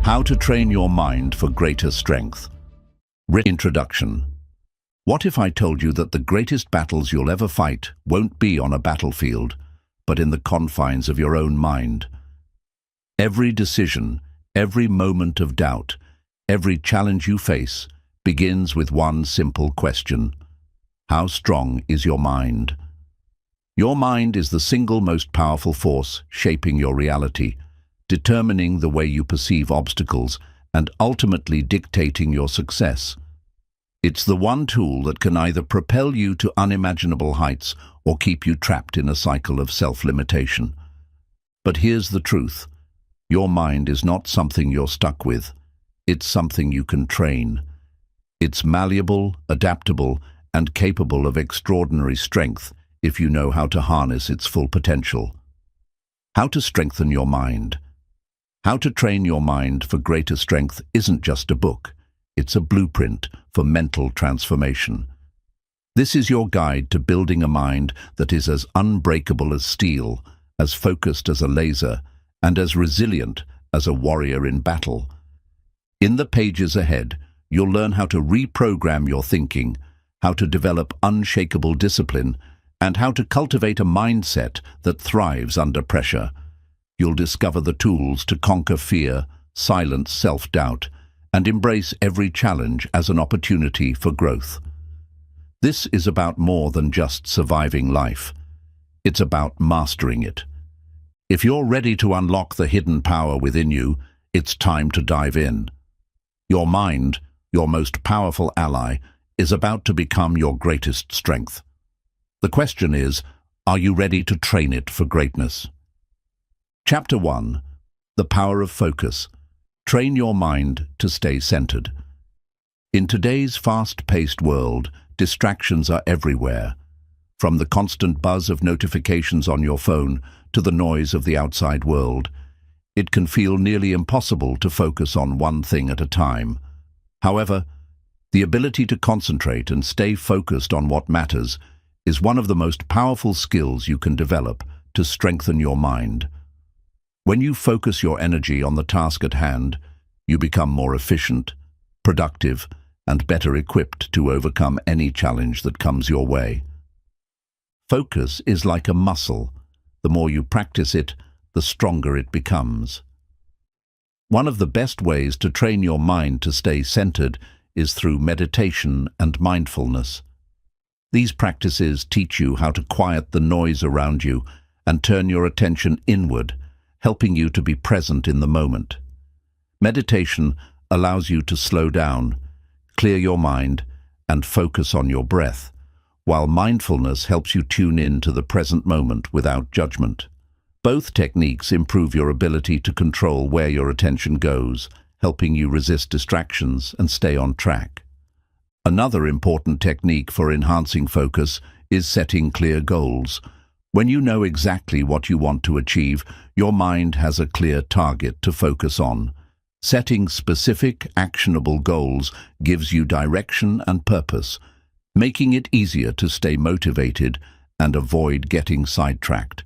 How to train your mind for greater strength. Introduction. What if I told you that the greatest battles you'll ever fight won't be on a battlefield, but in the confines of your own mind? Every decision, every moment of doubt, every challenge you face begins with one simple question. How strong is your mind? Your mind is the single most powerful force shaping your reality, determining the way you perceive obstacles and ultimately dictating your success. It's the one tool that can either propel you to unimaginable heights or keep you trapped in a cycle of self-limitation. But here's the truth. Your mind is not something you're stuck with. It's something you can train. It's malleable, adaptable, and capable of extraordinary strength if you know how to harness its full potential. How to strengthen your mind. How to train your mind for greater strength isn't just a book. It's a blueprint for mental transformation. This is your guide to building a mind that is as unbreakable as steel, as focused as a laser, and as resilient as a warrior in battle. In the pages ahead, you'll learn how to reprogram your thinking, how to develop unshakable discipline, and how to cultivate a mindset that thrives under pressure. You'll discover the tools to conquer fear, silence self-doubt, and embrace every challenge as an opportunity for growth. This is about more than just surviving life. It's about mastering it. If you're ready to unlock the hidden power within you, it's time to dive in. Your mind, your most powerful ally, is about to become your greatest strength. The question is, are you ready to train it for greatness? Chapter 1. The Power of Focus. Train your mind to stay centered. In today's fast-paced world, distractions are everywhere. From the constant buzz of notifications on your phone to the noise of the outside world, it can feel nearly impossible to focus on one thing at a time. However, the ability to concentrate and stay focused on what matters is one of the most powerful skills you can develop to strengthen your mind. When you focus your energy on the task at hand, you become more efficient, productive, and better equipped to overcome any challenge that comes your way. Focus is like a muscle. The more you practice it, the stronger it becomes. One of the best ways to train your mind to stay centered is through meditation and mindfulness. These practices teach you how to quiet the noise around you and turn your attention inward, helping you to be present in the moment. Meditation allows you to slow down, clear your mind, and focus on your breath, while mindfulness helps you tune in to the present moment without judgment. Both techniques improve your ability to control where your attention goes, helping you resist distractions and stay on track. Another important technique for enhancing focus is setting clear goals. When you know exactly what you want to achieve, your mind has a clear target to focus on. Setting specific, actionable goals gives you direction and purpose, making it easier to stay motivated and avoid getting sidetracked.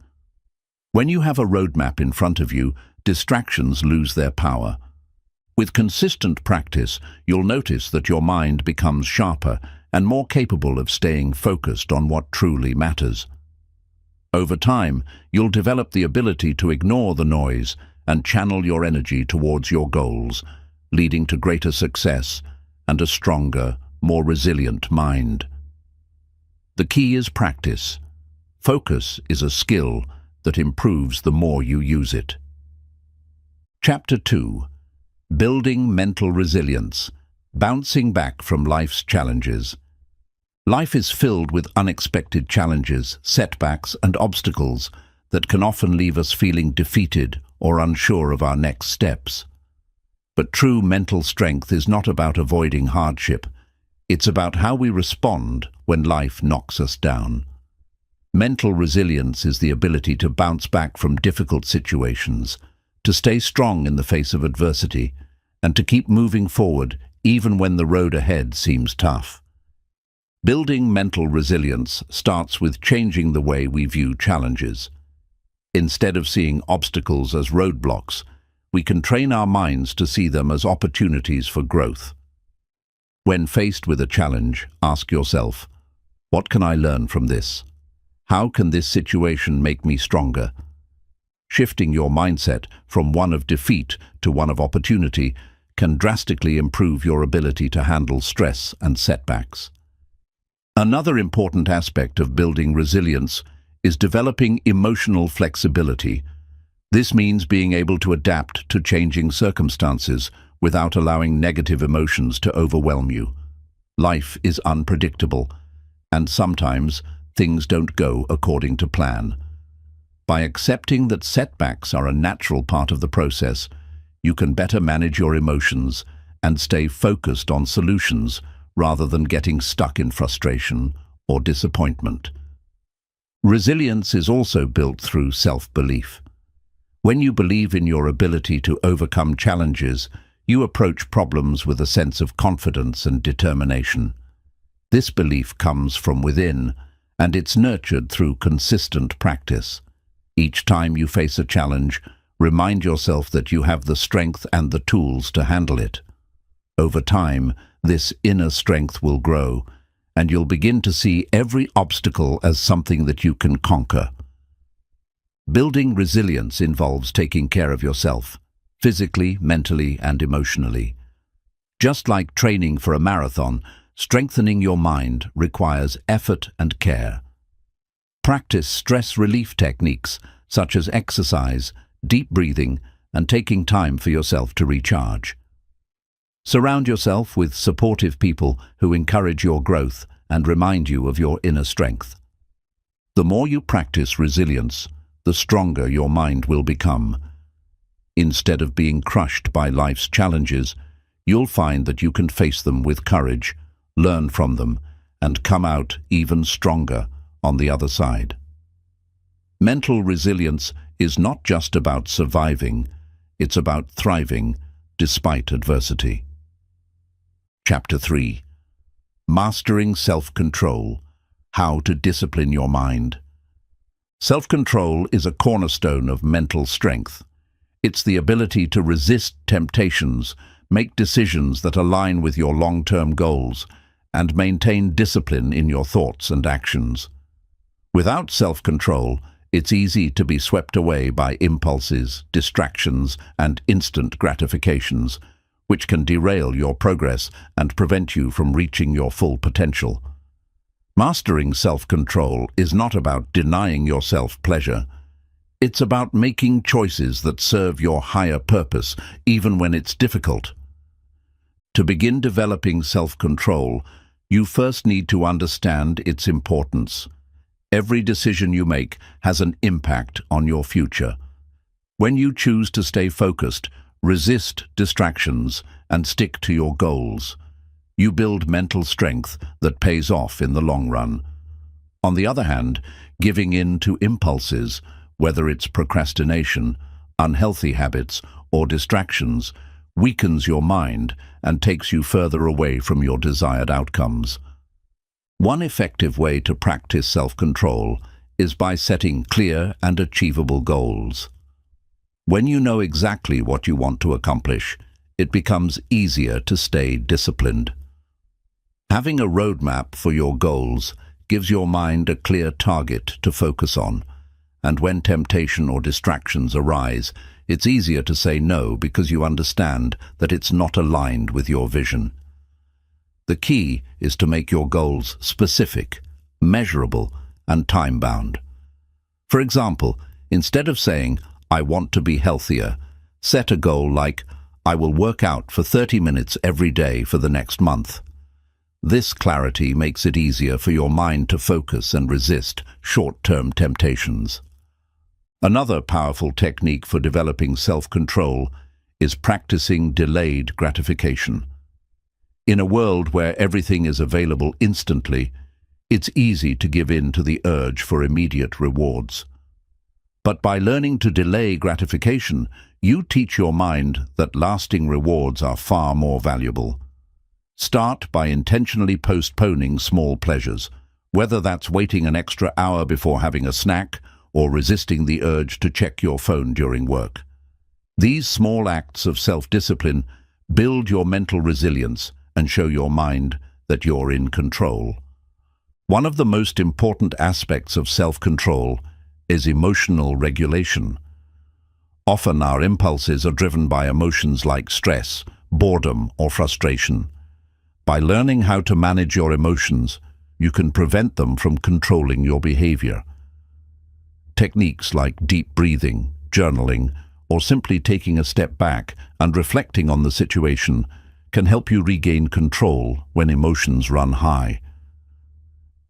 When you have a roadmap in front of you, distractions lose their power. With consistent practice, you'll notice that your mind becomes sharper and more capable of staying focused on what truly matters. Over time, you'll develop the ability to ignore the noise and channel your energy towards your goals, leading to greater success and a stronger, more resilient mind. The key is practice. Focus is a skill that improves the more you use it. Chapter 2. Building Mental Resilience. Bouncing Back from Life's Challenges. Life is filled with unexpected challenges, setbacks, and obstacles that can often leave us feeling defeated or unsure of our next steps. But true mental strength is not about avoiding hardship. It's about how we respond when life knocks us down. Mental resilience is the ability to bounce back from difficult situations, to stay strong in the face of adversity, and to keep moving forward even when the road ahead seems tough. Building mental resilience starts with changing the way we view challenges. Instead of seeing obstacles as roadblocks, we can train our minds to see them as opportunities for growth. When faced with a challenge, ask yourself, what can I learn from this? How can this situation make me stronger? Shifting your mindset from one of defeat to one of opportunity can drastically improve your ability to handle stress and setbacks. Another important aspect of building resilience is developing emotional flexibility. This means being able to adapt to changing circumstances without allowing negative emotions to overwhelm you. Life is unpredictable, and sometimes things don't go according to plan. By accepting that setbacks are a natural part of the process, you can better manage your emotions and stay focused on solutions rather than getting stuck in frustration or disappointment. Resilience is also built through self-belief. When you believe in your ability to overcome challenges, you approach problems with a sense of confidence and determination. This belief comes from within, and it's nurtured through consistent practice. Each time you face a challenge, remind yourself that you have the strength and the tools to handle it. Over time, this inner strength will grow, and you'll begin to see every obstacle as something that you can conquer. Building resilience involves taking care of yourself, physically, mentally, and emotionally. Just like training for a marathon, strengthening your mind requires effort and care. Practice stress relief techniques such as exercise, deep breathing, and taking time for yourself to recharge. Surround yourself with supportive people who encourage your growth and remind you of your inner strength. The more you practice resilience, the stronger your mind will become. Instead of being crushed by life's challenges, you'll find that you can face them with courage, learn from them, and come out even stronger on the other side. Mental resilience is not just about surviving, it's about thriving despite adversity. Chapter 3. Mastering Self-Control: How to Discipline Your Mind. Self-control is a cornerstone of mental strength. It's the ability to resist temptations, make decisions that align with your long-term goals, and maintain discipline in your thoughts and actions. Without self-control, it's easy to be swept away by impulses, distractions, and instant gratifications, which can derail your progress and prevent you from reaching your full potential. Mastering self-control is not about denying yourself pleasure. It's about making choices that serve your higher purpose, even when it's difficult. To begin developing self-control, you first need to understand its importance. Every decision you make has an impact on your future. When you choose to stay focused, resist distractions, and stick to your goals, you build mental strength that pays off in the long run. On the other hand, giving in to impulses, whether it's procrastination, unhealthy habits, or distractions, weakens your mind and takes you further away from your desired outcomes. One effective way to practice self-control is by setting clear and achievable goals. When you know exactly what you want to accomplish, it becomes easier to stay disciplined. Having a roadmap for your goals gives your mind a clear target to focus on, and when temptation or distractions arise, it's easier to say no because you understand that it's not aligned with your vision. The key is to make your goals specific, measurable, and time-bound. For example, instead of saying, "I want to be healthier," set a goal like, "I will work out for 30 minutes every day for the next month." This clarity makes it easier for your mind to focus and resist short-term temptations. Another powerful technique for developing self-control is practicing delayed gratification. In a world where everything is available instantly, it's easy to give in to the urge for immediate rewards. But by learning to delay gratification, you teach your mind that lasting rewards are far more valuable. Start by intentionally postponing small pleasures, whether that's waiting an extra hour before having a snack or resisting the urge to check your phone during work. These small acts of self-discipline build your mental resilience and show your mind that you're in control. One of the most important aspects of self-control is emotional regulation. Often our impulses are driven by emotions like stress, boredom, or frustration. By learning how to manage your emotions, you can prevent them from controlling your behavior. Techniques like deep breathing, journaling, or simply taking a step back and reflecting on the situation can help you regain control when emotions run high.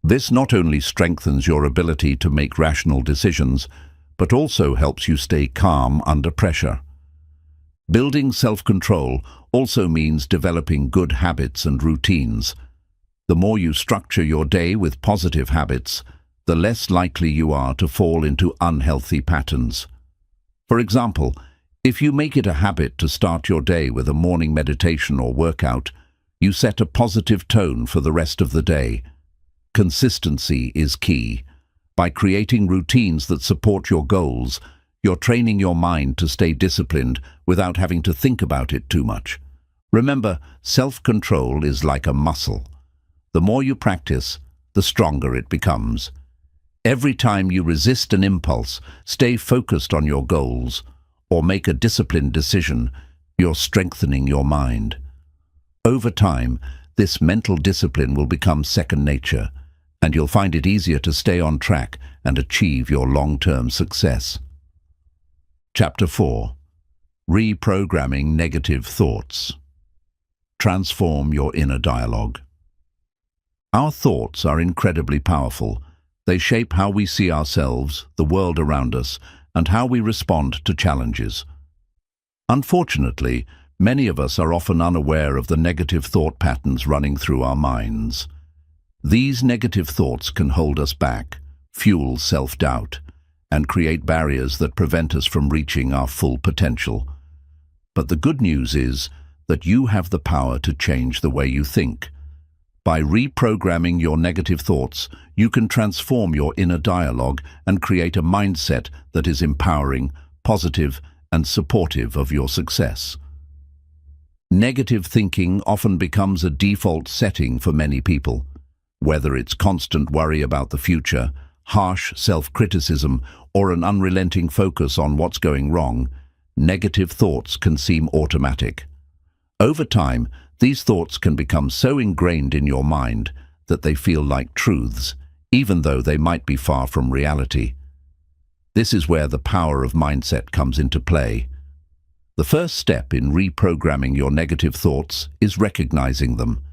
This not only strengthens your ability to make rational decisions, but also helps you stay calm under pressure. Building self-control also means developing good habits and routines. The more you structure your day with positive habits, the less likely you are to fall into unhealthy patterns. For example, if you make it a habit to start your day with a morning meditation or workout, you set a positive tone for the rest of the day. Consistency is key. By creating routines that support your goals, you're training your mind to stay disciplined without having to think about it too much. Remember, self-control is like a muscle. The more you practice, the stronger it becomes. Every time you resist an impulse, stay focused on your goals, or make a disciplined decision, you're strengthening your mind. Over time, this mental discipline will become second nature, and you'll find it easier to stay on track and achieve your long-term success. Chapter 4. Reprogramming Negative Thoughts. Transform your inner dialogue. Our thoughts are incredibly powerful. They shape how we see ourselves, the world around us, and how we respond to challenges. Unfortunately, many of us are often unaware of the negative thought patterns running through our minds. These negative thoughts can hold us back, fuel self-doubt, and create barriers that prevent us from reaching our full potential. But the good news is that you have the power to change the way you think. By reprogramming your negative thoughts, you can transform your inner dialogue and create a mindset that is empowering, positive, and supportive of your success. Negative thinking often becomes a default setting for many people. Whether it's constant worry about the future, harsh self-criticism, or an unrelenting focus on what's going wrong, negative thoughts can seem automatic. Over time, these thoughts can become so ingrained in your mind that they feel like truths, even though they might be far from reality. This is where the power of mindset comes into play. The first step in reprogramming your negative thoughts is recognizing them.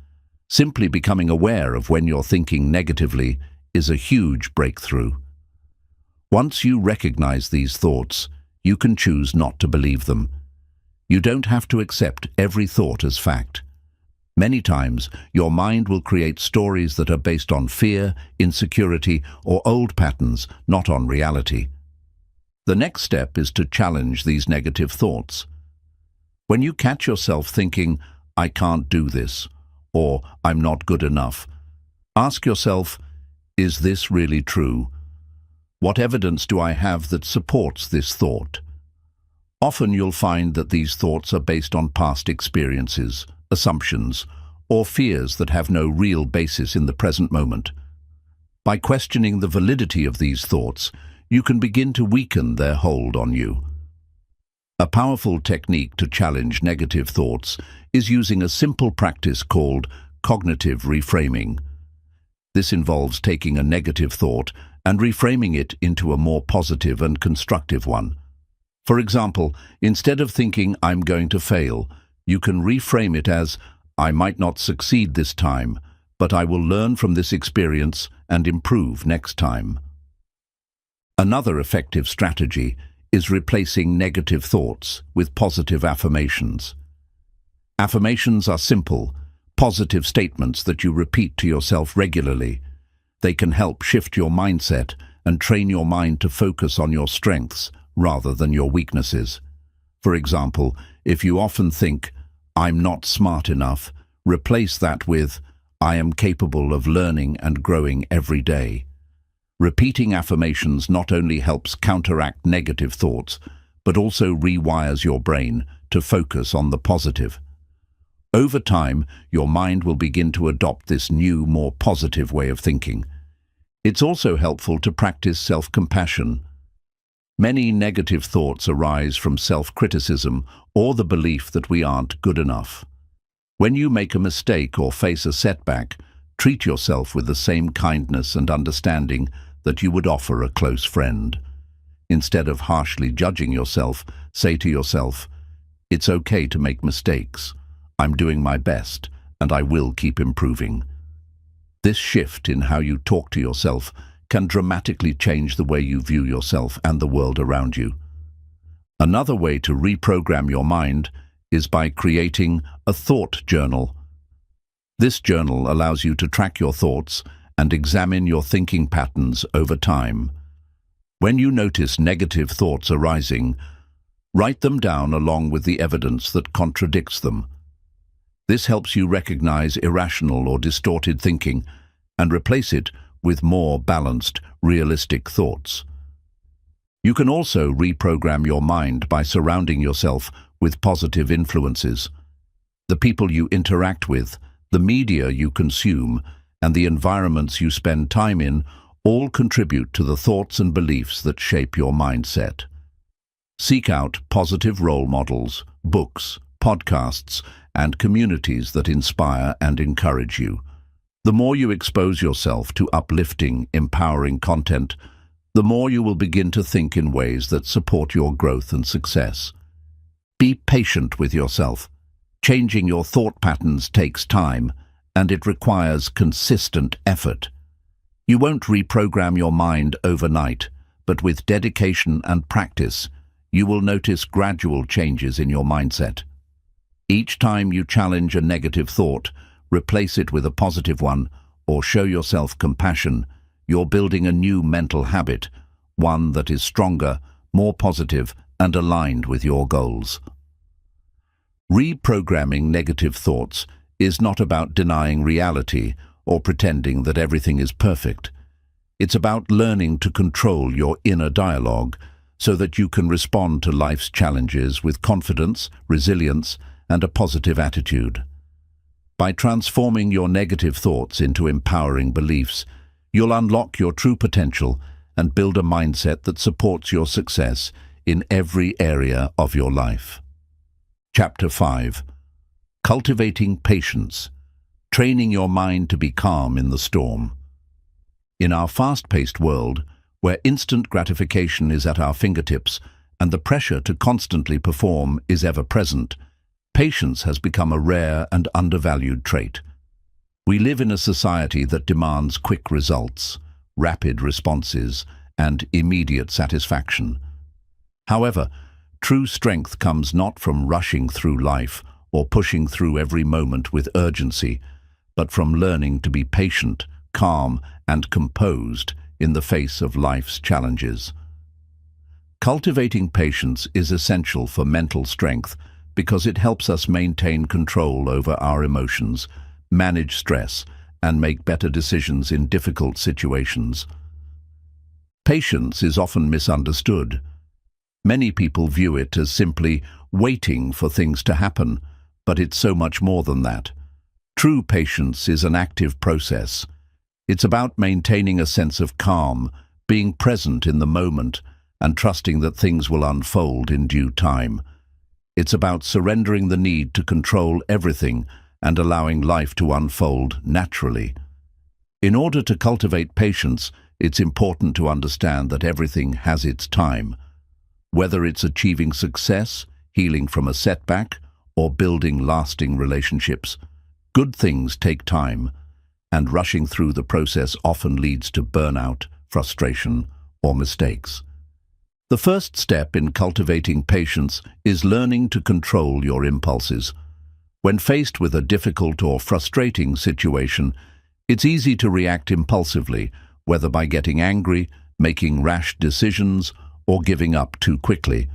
Simply becoming aware of when you're thinking negatively is a huge breakthrough. Once you recognize these thoughts, you can choose not to believe them. You don't have to accept every thought as fact. Many times, your mind will create stories that are based on fear, insecurity, or old patterns, not on reality. The next step is to challenge these negative thoughts. When you catch yourself thinking, "I can't do this," or "I'm not good enough," ask yourself, is this really true? What evidence do I have that supports this thought? Often you'll find that these thoughts are based on past experiences, assumptions, or fears that have no real basis in the present moment. By questioning the validity of these thoughts, you can begin to weaken their hold on you. A powerful technique to challenge negative thoughts is using a simple practice called cognitive reframing. This involves taking a negative thought and reframing it into a more positive and constructive one. For example, instead of thinking, "I'm going to fail," you can reframe it as, "I might not succeed this time, but I will learn from this experience and improve next time." Another effective strategy is replacing negative thoughts with positive affirmations. Affirmations are simple, positive statements that you repeat to yourself regularly. They can help shift your mindset and train your mind to focus on your strengths rather than your weaknesses. For example, if you often think, "I'm not smart enough," replace that with, "I am capable of learning and growing every day." Repeating affirmations not only helps counteract negative thoughts, but also rewires your brain to focus on the positive. Over time, your mind will begin to adopt this new, more positive way of thinking. It's also helpful to practice self-compassion. Many negative thoughts arise from self-criticism or the belief that we aren't good enough. When you make a mistake or face a setback, treat yourself with the same kindness and understanding that you would offer a close friend. Instead of harshly judging yourself, say to yourself, "It's okay to make mistakes. I'm doing my best, and I will keep improving." This shift in how you talk to yourself can dramatically change the way you view yourself and the world around you. Another way to reprogram your mind is by creating a thought journal. This journal allows you to track your thoughts and examine your thinking patterns over time. When you notice negative thoughts arising, write them down along with the evidence that contradicts them. This helps you recognize irrational or distorted thinking and replace it with more balanced, realistic thoughts. You can also reprogram your mind by surrounding yourself with positive influences. The people you interact with, the media you consume, and the environments you spend time in all contribute to the thoughts and beliefs that shape your mindset. Seek out positive role models, books, podcasts, and communities that inspire and encourage you. The more you expose yourself to uplifting, empowering content, the more you will begin to think in ways that support your growth and success. Be patient with yourself. Changing your thought patterns takes time, and it requires consistent effort. You won't reprogram your mind overnight, but with dedication and practice, you will notice gradual changes in your mindset. Each time you challenge a negative thought, replace it with a positive one, or show yourself compassion, you're building a new mental habit, one that is stronger, more positive, and aligned with your goals. Reprogramming negative thoughts is not about denying reality or pretending that everything is perfect. It's about learning to control your inner dialogue so that you can respond to life's challenges with confidence, resilience, and a positive attitude. By transforming your negative thoughts into empowering beliefs, you'll unlock your true potential and build a mindset that supports your success in every area of your life. Chapter 5. Cultivating Patience. Training your mind to be calm in the storm. In our fast-paced world, where instant gratification is at our fingertips and the pressure to constantly perform is ever present, patience has become a rare and undervalued trait. We live in a society that demands quick results, rapid responses, and immediate satisfaction. However, true strength comes not from rushing through life or pushing through every moment with urgency, but from learning to be patient, calm, and composed in the face of life's challenges. Cultivating patience is essential for mental strength because it helps us maintain control over our emotions, manage stress, and make better decisions in difficult situations. Patience is often misunderstood. Many people view it as simply waiting for things to happen, but it's so much more than that. True patience is an active process. It's about maintaining a sense of calm, being present in the moment, and trusting that things will unfold in due time. It's about surrendering the need to control everything and allowing life to unfold naturally. In order to cultivate patience, it's important to understand that everything has its time. Whether it's achieving success, healing from a setback, or building lasting relationships, good things take time, and rushing through the process often leads to burnout, frustration, or mistakes. The first step in cultivating patience is learning to control your impulses. When faced with a difficult or frustrating situation, it's easy to react impulsively, whether by getting angry, making rash decisions, or giving up too quickly.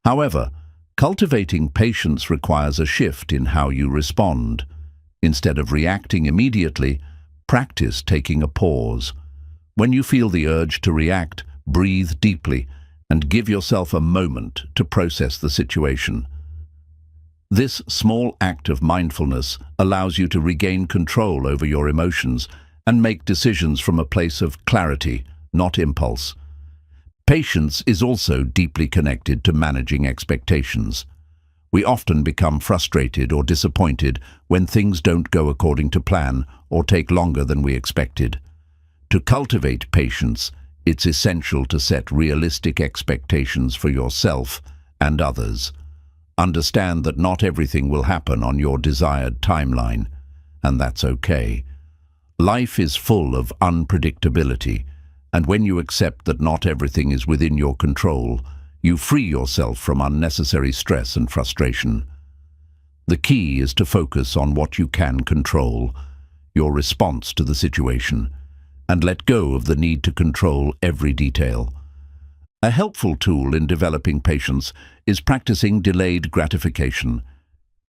However, cultivating patience requires a shift in how you respond. Instead of reacting immediately, practice taking a pause. When you feel the urge to react, breathe deeply and give yourself a moment to process the situation. This small act of mindfulness allows you to regain control over your emotions and make decisions from a place of clarity, not impulse. Patience is also deeply connected to managing expectations. We often become frustrated or disappointed when things don't go according to plan or take longer than we expected. To cultivate patience, it's essential to set realistic expectations for yourself and others. Understand that not everything will happen on your desired timeline, and that's okay. Life is full of unpredictability, and when you accept that not everything is within your control, you free yourself from unnecessary stress and frustration. The key is to focus on what you can control, your response to the situation, and let go of the need to control every detail. A helpful tool in developing patience is practicing delayed gratification.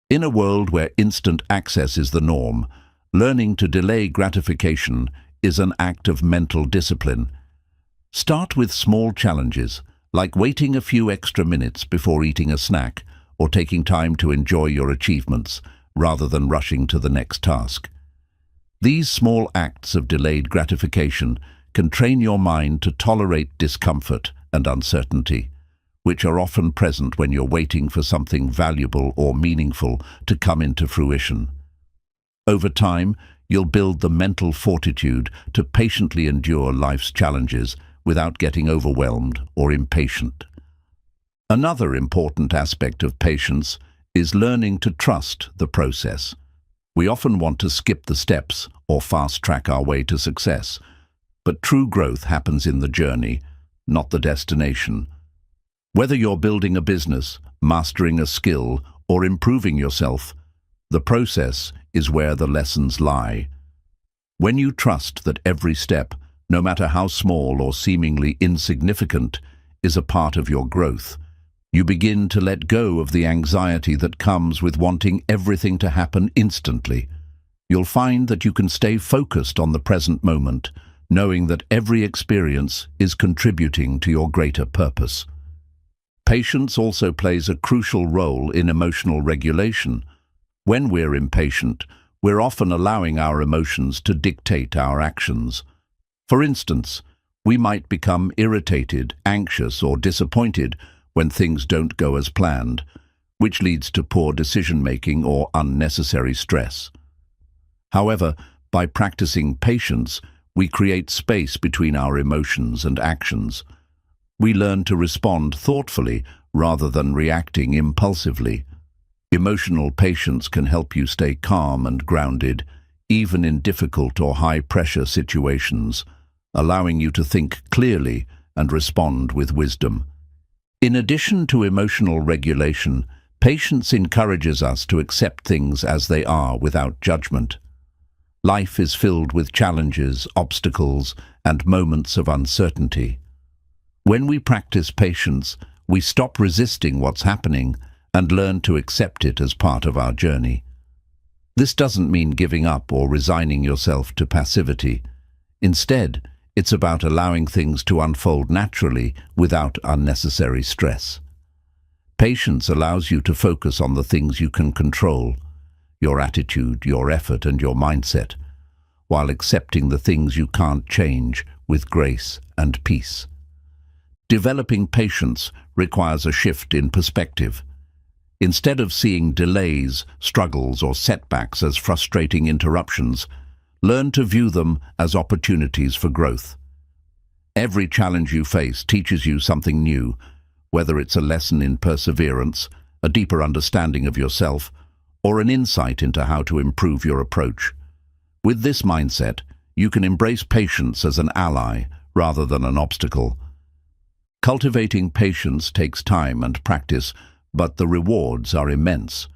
In a world where instant access is the norm, learning to delay gratification is an act of mental discipline. Start with small challenges, like waiting a few extra minutes before eating a snack or taking time to enjoy your achievements rather than rushing to the next task. These small acts of delayed gratification can train your mind to tolerate discomfort and uncertainty, which are often present when you're waiting for something valuable or meaningful to come into fruition. Over time, you'll build the mental fortitude to patiently endure life's challenges without getting overwhelmed or impatient. Another important aspect of patience is learning to trust the process. We often want to skip the steps or fast-track our way to success, but true growth happens in the journey, not the destination. Whether you're building a business, mastering a skill, or improving yourself, the process is where the lessons lie. When you trust that every step, no matter how small or seemingly insignificant, is a part of your growth, you begin to let go of the anxiety that comes with wanting everything to happen instantly. You'll find that you can stay focused on the present moment, knowing that every experience is contributing to your greater purpose. Patience also plays a crucial role in emotional regulation. When we're impatient, we're often allowing our emotions to dictate our actions. For instance, we might become irritated, anxious, or disappointed when things don't go as planned, which leads to poor decision-making or unnecessary stress. However, by practicing patience, we create space between our emotions and actions. We learn to respond thoughtfully rather than reacting impulsively. Emotional patience can help you stay calm and grounded, even in difficult or high-pressure situations, allowing you to think clearly and respond with wisdom. In addition to emotional regulation, patience encourages us to accept things as they are without judgment. Life is filled with challenges, obstacles, and moments of uncertainty. When we practice patience, we stop resisting what's happening and learn to accept it as part of our journey. This doesn't mean giving up or resigning yourself to passivity. Instead, it's about allowing things to unfold naturally without unnecessary stress. Patience allows you to focus on the things you can control, your attitude, your effort, and your mindset, while accepting the things you can't change with grace and peace. Developing patience requires a shift in perspective. Instead of seeing delays, struggles, or setbacks as frustrating interruptions, learn to view them as opportunities for growth. Every challenge you face teaches you something new, whether it's a lesson in perseverance, a deeper understanding of yourself, or an insight into how to improve your approach. With this mindset, you can embrace patience as an ally rather than an obstacle. Cultivating patience takes time and practice, but the rewards are immense.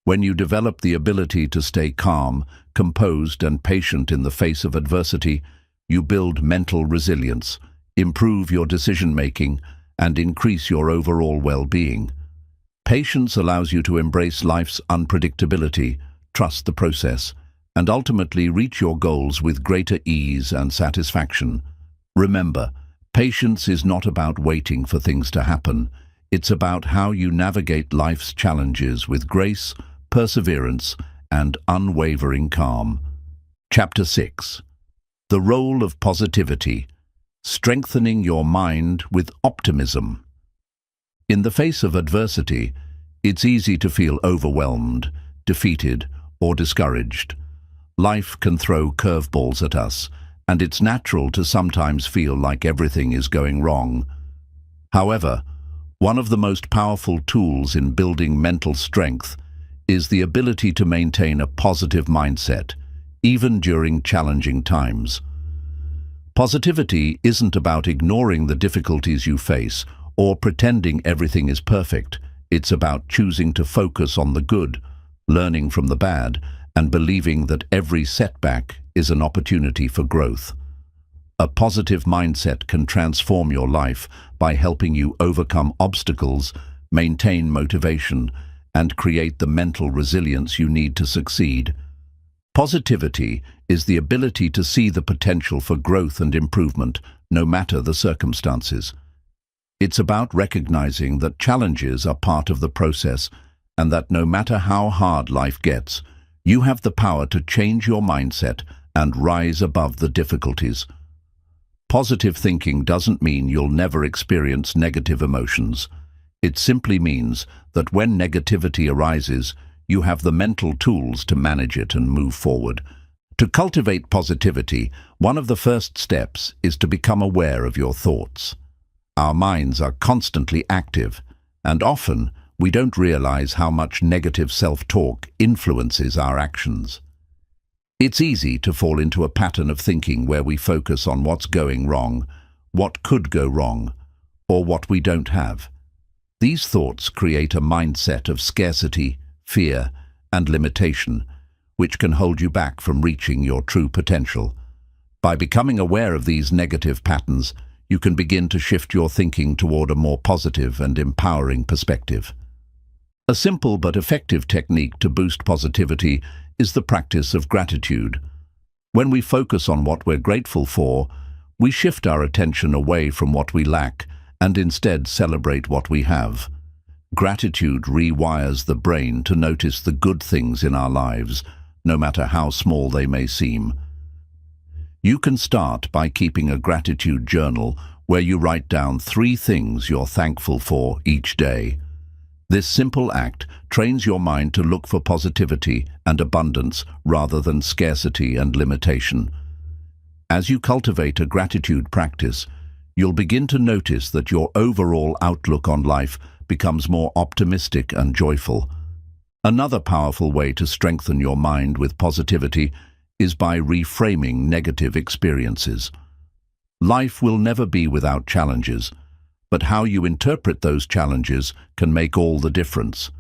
When you develop the ability to stay calm, composed, and patient in the face of adversity, you build mental resilience, improve your decision-making, and increase your overall well-being. Patience allows you to embrace life's unpredictability, trust the process, and ultimately reach your goals with greater ease and satisfaction. Remember, Patience is not about waiting for things to happen. It's about how you navigate life's challenges with grace, perseverance, and unwavering calm. Chapter 6. The Role of Positivity: Strengthening Your Mind with Optimism. In the face of adversity, it's easy to feel overwhelmed, defeated, or discouraged. Life can throw curveballs at us, and it's natural to sometimes feel like everything is going wrong. However, one of the most powerful tools in building mental strength is the ability to maintain a positive mindset, even during challenging times. Positivity isn't about ignoring the difficulties you face or pretending everything is perfect. It's about choosing to focus on the good, learning from the bad, and believing that every setback is an opportunity for growth. A positive mindset can transform your life by helping you overcome obstacles, maintain motivation, and create the mental resilience you need to succeed. Positivity is the ability to see the potential for growth and improvement, no matter the circumstances. It's about recognizing that challenges are part of the process, and that no matter how hard life gets, you have the power to change your mindset and rise above the difficulties. Positive thinking doesn't mean you'll never experience negative emotions. It simply means that when negativity arises, you have the mental tools to manage it and move forward. To cultivate positivity, one of the first steps is to become aware of your thoughts. Our minds are constantly active, and often we don't realize how much negative self-talk influences our actions. It's easy to fall into a pattern of thinking where we focus on what's going wrong, what could go wrong, or what we don't have. These thoughts create a mindset of scarcity, fear, and limitation, which can hold you back from reaching your true potential. By becoming aware of these negative patterns, you can begin to shift your thinking toward a more positive and empowering perspective. A simple but effective technique to boost positivity is the practice of gratitude. When we focus on what we're grateful for, we shift our attention away from what we lack and instead celebrate what we have. Gratitude rewires the brain to notice the good things in our lives, no matter how small they may seem. You can start by keeping a gratitude journal where you write down 3 things you're thankful for each day. This simple act trains your mind to look for positivity and abundance rather than scarcity and limitation. As you cultivate a gratitude practice, you'll begin to notice that your overall outlook on life becomes more optimistic and joyful. Another powerful way to strengthen your mind with positivity is by reframing negative experiences. Life will never be without challenges, but how you interpret those challenges can make all the difference.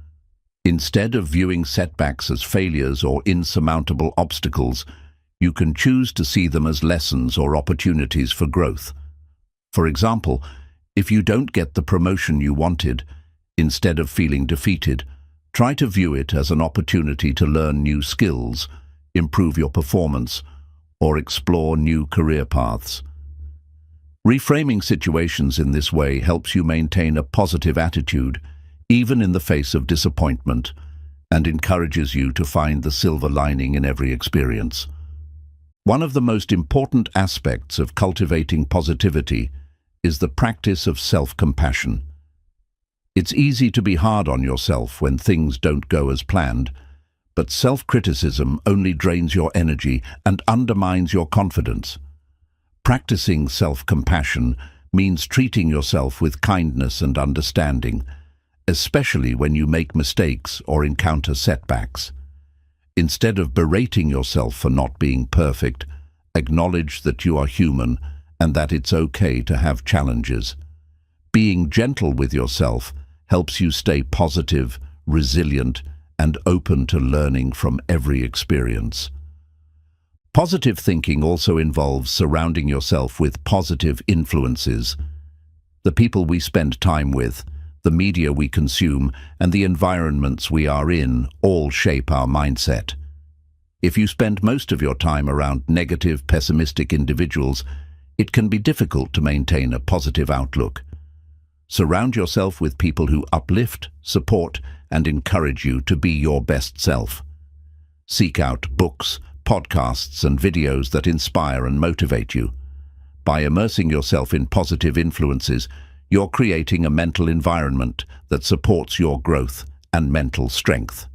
Instead of viewing setbacks as failures or insurmountable obstacles, you can choose to see them as lessons or opportunities for growth. For example, if you don't get the promotion you wanted, instead of feeling defeated, try to view it as an opportunity to learn new skills, improve your performance, or explore new career paths. Reframing situations in this way helps you maintain a positive attitude, even in the face of disappointment, and encourages you to find the silver lining in every experience. One of the most important aspects of cultivating positivity is the practice of self-compassion. It's easy to be hard on yourself when things don't go as planned, but self-criticism only drains your energy and undermines your confidence. Practicing self-compassion means treating yourself with kindness and understanding, especially when you make mistakes or encounter setbacks. Instead of berating yourself for not being perfect, acknowledge that you are human and that it's okay to have challenges. Being gentle with yourself helps you stay positive, resilient, and open to learning from every experience. Positive thinking also involves surrounding yourself with positive influences. The people we spend time with, the media we consume, and the environments we are in all shape our mindset. If you spend most of your time around negative, pessimistic individuals, it can be difficult to maintain a positive outlook. Surround yourself with people who uplift, support, and encourage you to be your best self. Seek out books, podcasts, and videos that inspire and motivate you. By immersing yourself in positive influences, you're creating a mental environment that supports your growth and mental strength.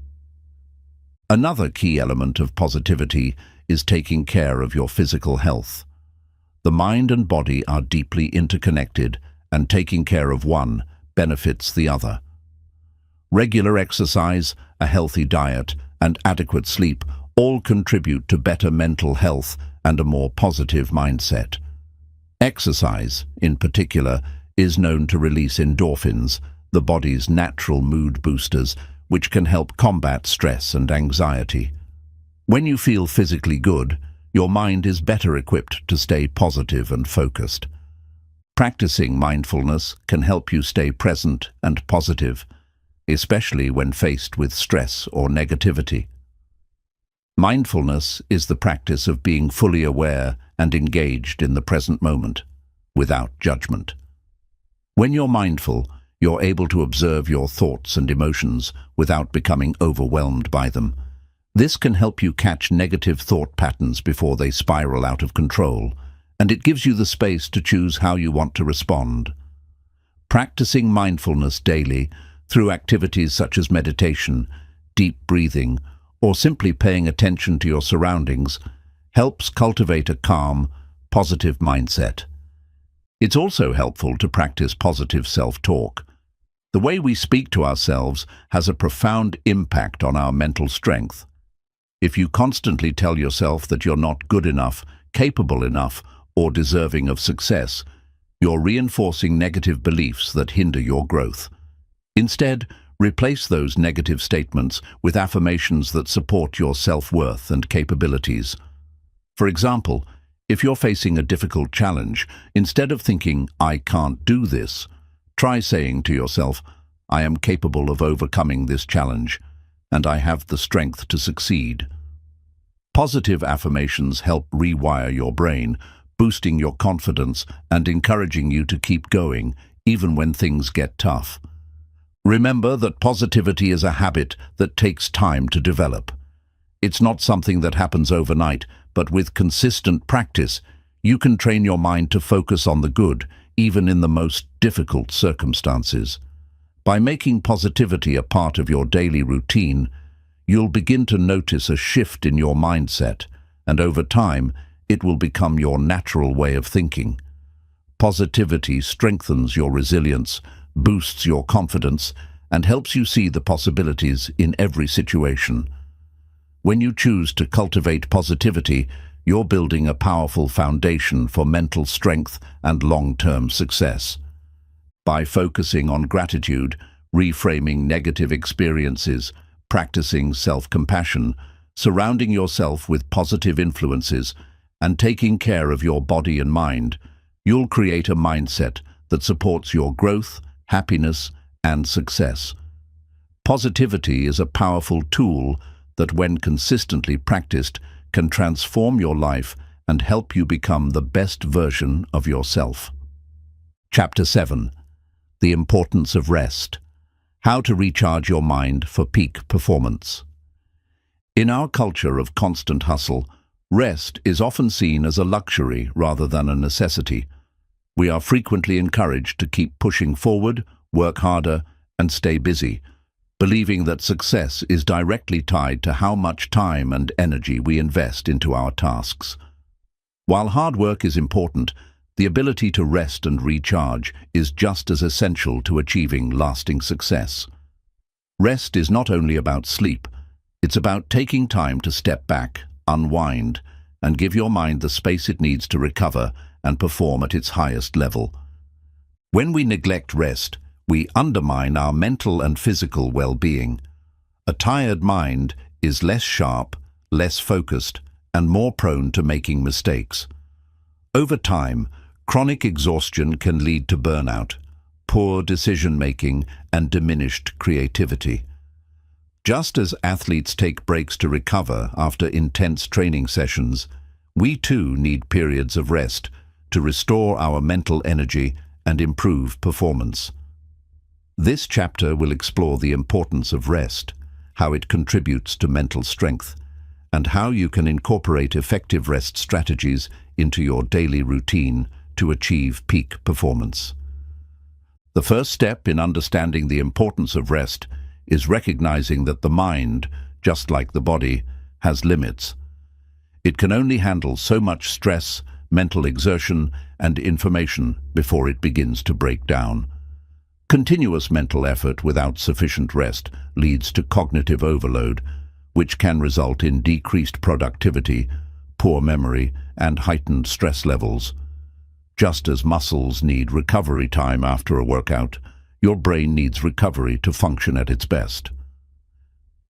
Another key element of positivity is taking care of your physical health. The mind and body are deeply interconnected, and taking care of one benefits the other. Regular exercise, a healthy diet, and adequate sleep all contribute to better mental health and a more positive mindset. Exercise, in particular, is known to release endorphins, the body's natural mood boosters, which can help combat stress and anxiety. When you feel physically good, your mind is better equipped to stay positive and focused. Practicing mindfulness can help you stay present and positive, especially when faced with stress or negativity. Mindfulness is the practice of being fully aware and engaged in the present moment, without judgment. When you're mindful, you're able to observe your thoughts and emotions without becoming overwhelmed by them. This can help you catch negative thought patterns before they spiral out of control, and it gives you the space to choose how you want to respond. Practicing mindfulness daily through activities such as meditation, deep breathing, or simply paying attention to your surroundings helps cultivate a calm, positive mindset. It's also helpful to practice positive self-talk. The way we speak to ourselves has a profound impact on our mental strength. If you constantly tell yourself that you're not good enough, capable enough, or deserving of success, you're reinforcing negative beliefs that hinder your growth. Instead, replace those negative statements with affirmations that support your self-worth and capabilities. For example, if you're facing a difficult challenge, instead of thinking, "I can't do this," try saying to yourself, "I am capable of overcoming this challenge, and I have the strength to succeed." Positive affirmations help rewire your brain, boosting your confidence and encouraging you to keep going, even when things get tough. Remember that positivity is a habit that takes time to develop. It's not something that happens overnight, but with consistent practice, you can train your mind to focus on the good, even in the most difficult circumstances. By making positivity a part of your daily routine, you'll begin to notice a shift in your mindset, and over time, it will become your natural way of thinking. Positivity strengthens your resilience, boosts your confidence, and helps you see the possibilities in every situation. When you choose to cultivate positivity, you're building a powerful foundation for mental strength and long-term success. By focusing on gratitude, reframing negative experiences, practicing self-compassion, surrounding yourself with positive influences, and taking care of your body and mind, you'll create a mindset that supports your growth, happiness, and success. Positivity is a powerful tool that, when consistently practiced, can transform your life and help you become the best version of yourself. Chapter 7. The Importance of Rest. How to recharge your mind for peak performance. In our culture of constant hustle, rest is often seen as a luxury rather than a necessity. We are frequently encouraged to keep pushing forward, work harder, and stay busy, believing that success is directly tied to how much time and energy we invest into our tasks. While hard work is important, the ability to rest and recharge is just as essential to achieving lasting success. Rest is not only about sleep, it's about taking time to step back, unwind, and give your mind the space it needs to recover and perform at its highest level. When we neglect rest, we undermine our mental and physical well-being. A tired mind is less sharp, less focused, and more prone to making mistakes. Over time, chronic exhaustion can lead to burnout, poor decision-making, and diminished creativity. Just as athletes take breaks to recover after intense training sessions, we too need periods of rest to restore our mental energy and improve performance. This chapter will explore the importance of rest, how it contributes to mental strength, and how you can incorporate effective rest strategies into your daily routine to achieve peak performance. The first step in understanding the importance of rest is recognizing that the mind, just like the body, has limits. It can only handle so much stress, mental exertion, and information before it begins to break down. Continuous mental effort without sufficient rest leads to cognitive overload, which can result in decreased productivity, poor memory, and heightened stress levels. Just as muscles need recovery time after a workout, your brain needs recovery to function at its best.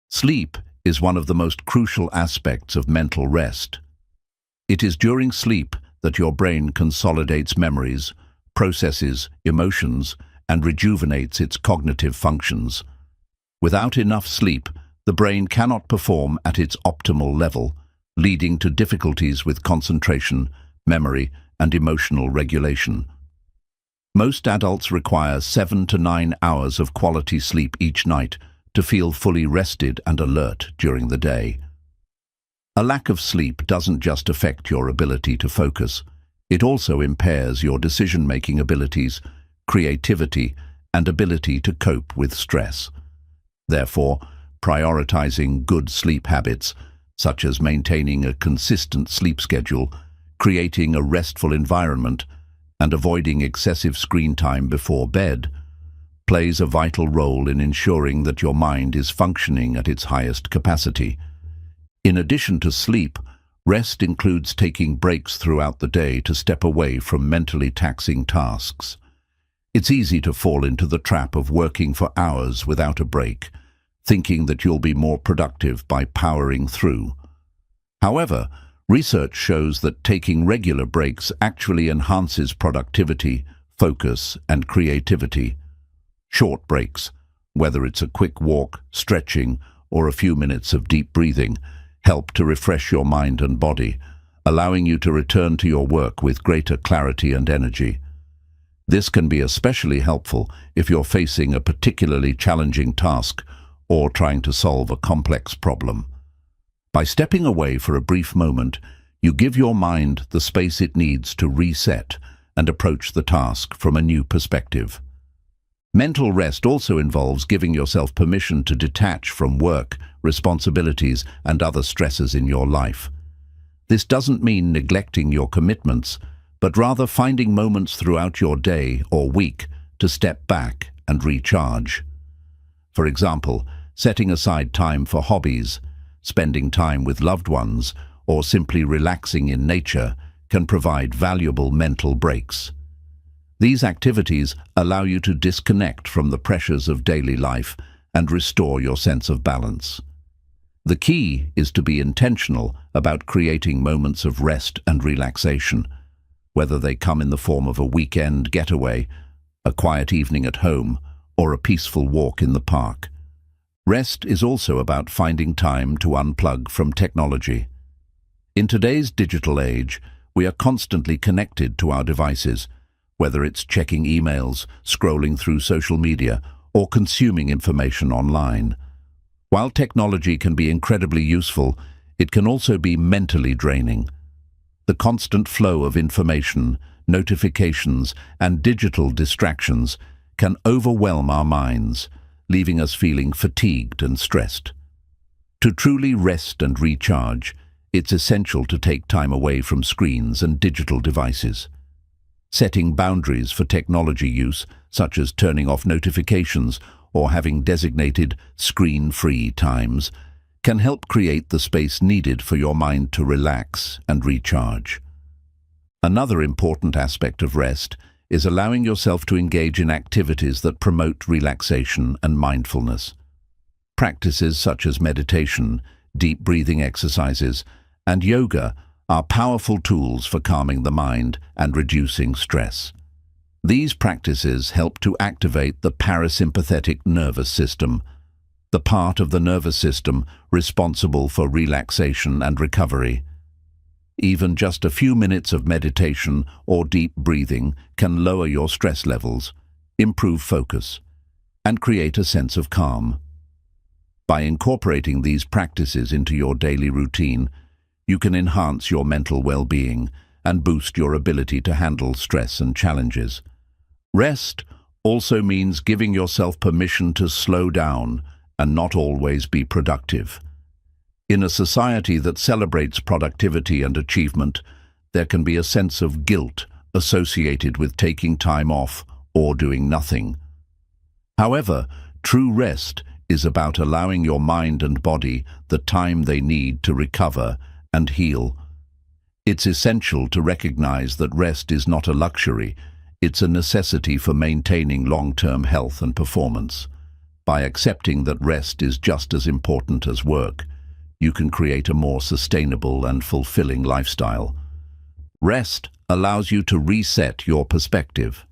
Sleep is one of the most crucial aspects of mental rest. It is during sleep that your brain consolidates memories, processes emotions, and rejuvenates its cognitive functions. Without enough sleep, the brain cannot perform at its optimal level, leading to difficulties with concentration, memory, and emotional regulation. Most adults require 7 to 9 hours of quality sleep each night to feel fully rested and alert during the day. A lack of sleep doesn't just affect your ability to focus, it also impairs your decision-making abilities, creativity, and ability to cope with stress. Therefore, prioritizing good sleep habits, such as maintaining a consistent sleep schedule, creating a restful environment, and avoiding excessive screen time before bed, plays a vital role in ensuring that your mind is functioning at its highest capacity. In addition to sleep, rest includes taking breaks throughout the day to step away from mentally taxing tasks. It's easy to fall into the trap of working for hours without a break, thinking that you'll be more productive by powering through. However, research shows that taking regular breaks actually enhances productivity, focus, and creativity. Short breaks, whether it's a quick walk, stretching, or a few minutes of deep breathing, help to refresh your mind and body, allowing you to return to your work with greater clarity and energy. This can be especially helpful if you're facing a particularly challenging task or trying to solve a complex problem. By stepping away for a brief moment, you give your mind the space it needs to reset and approach the task from a new perspective. Mental rest also involves giving yourself permission to detach from work, responsibilities, and other stresses in your life. This doesn't mean neglecting your commitments, but rather finding moments throughout your day or week to step back and recharge. For example, setting aside time for hobbies, spending time with loved ones, or simply relaxing in nature can provide valuable mental breaks. These activities allow you to disconnect from the pressures of daily life and restore your sense of balance. The key is to be intentional about creating moments of rest and relaxation, whether they come in the form of a weekend getaway, a quiet evening at home, or a peaceful walk in the park. Rest is also about finding time to unplug from technology. In today's digital age, we are constantly connected to our devices, whether it's checking emails, scrolling through social media, or consuming information online. While technology can be incredibly useful, it can also be mentally draining. The constant flow of information, notifications, and digital distractions can overwhelm our minds, leaving us feeling fatigued and stressed. To truly rest and recharge, it's essential to take time away from screens and digital devices. Setting boundaries for technology use, such as turning off notifications or having designated screen-free times, can help create the space needed for your mind to relax and recharge. Another important aspect of rest is allowing yourself to engage in activities that promote relaxation and mindfulness. Practices such as meditation, deep breathing exercises, and yoga are powerful tools for calming the mind and reducing stress. These practices help to activate the parasympathetic nervous system, the part of the nervous system responsible for relaxation and recovery. Even just a few minutes of meditation or deep breathing can lower your stress levels, improve focus, and create a sense of calm. By incorporating these practices into your daily routine, you can enhance your mental well-being and boost your ability to handle stress and challenges. Rest also means giving yourself permission to slow down and not always be productive. In a society that celebrates productivity and achievement, there can be a sense of guilt associated with taking time off or doing nothing. However, true rest is about allowing your mind and body the time they need to recover and heal. It's essential to recognize that rest is not a luxury, it's a necessity for maintaining long-term health and performance. By accepting that rest is just as important as work, you can create a more sustainable and fulfilling lifestyle. Rest allows you to reset your perspective.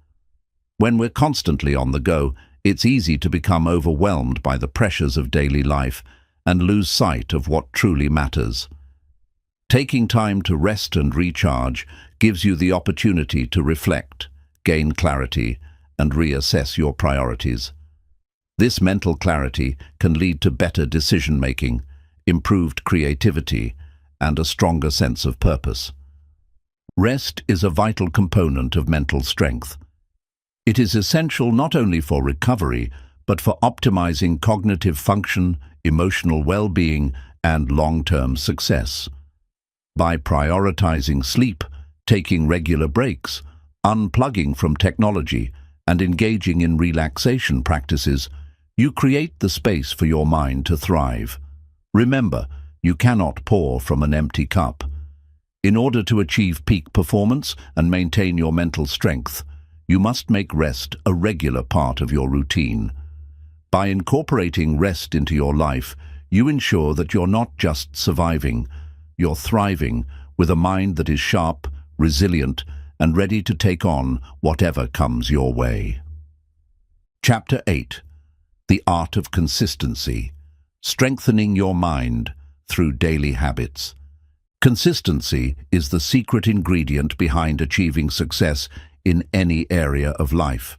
When we're constantly on the go, it's easy to become overwhelmed by the pressures of daily life and lose sight of what truly matters. Taking time to rest and recharge gives you the opportunity to reflect, gain clarity, and reassess your priorities. This mental clarity can lead to better decision-making, improved creativity, and a stronger sense of purpose. Rest is a vital component of mental strength. It is essential not only for recovery, but for optimizing cognitive function, emotional well-being, and long-term success. By prioritizing sleep, taking regular breaks, unplugging from technology, and engaging in relaxation practices, you create the space for your mind to thrive. Remember, you cannot pour from an empty cup. In order to achieve peak performance and maintain your mental strength, you must make rest a regular part of your routine. By incorporating rest into your life, you ensure that you're not just surviving, you're thriving with a mind that is sharp, resilient, and ready to take on whatever comes your way. Chapter 8. The Art of Consistency. Strengthening your mind through daily habits. Consistency is the secret ingredient behind achieving success in any area of life.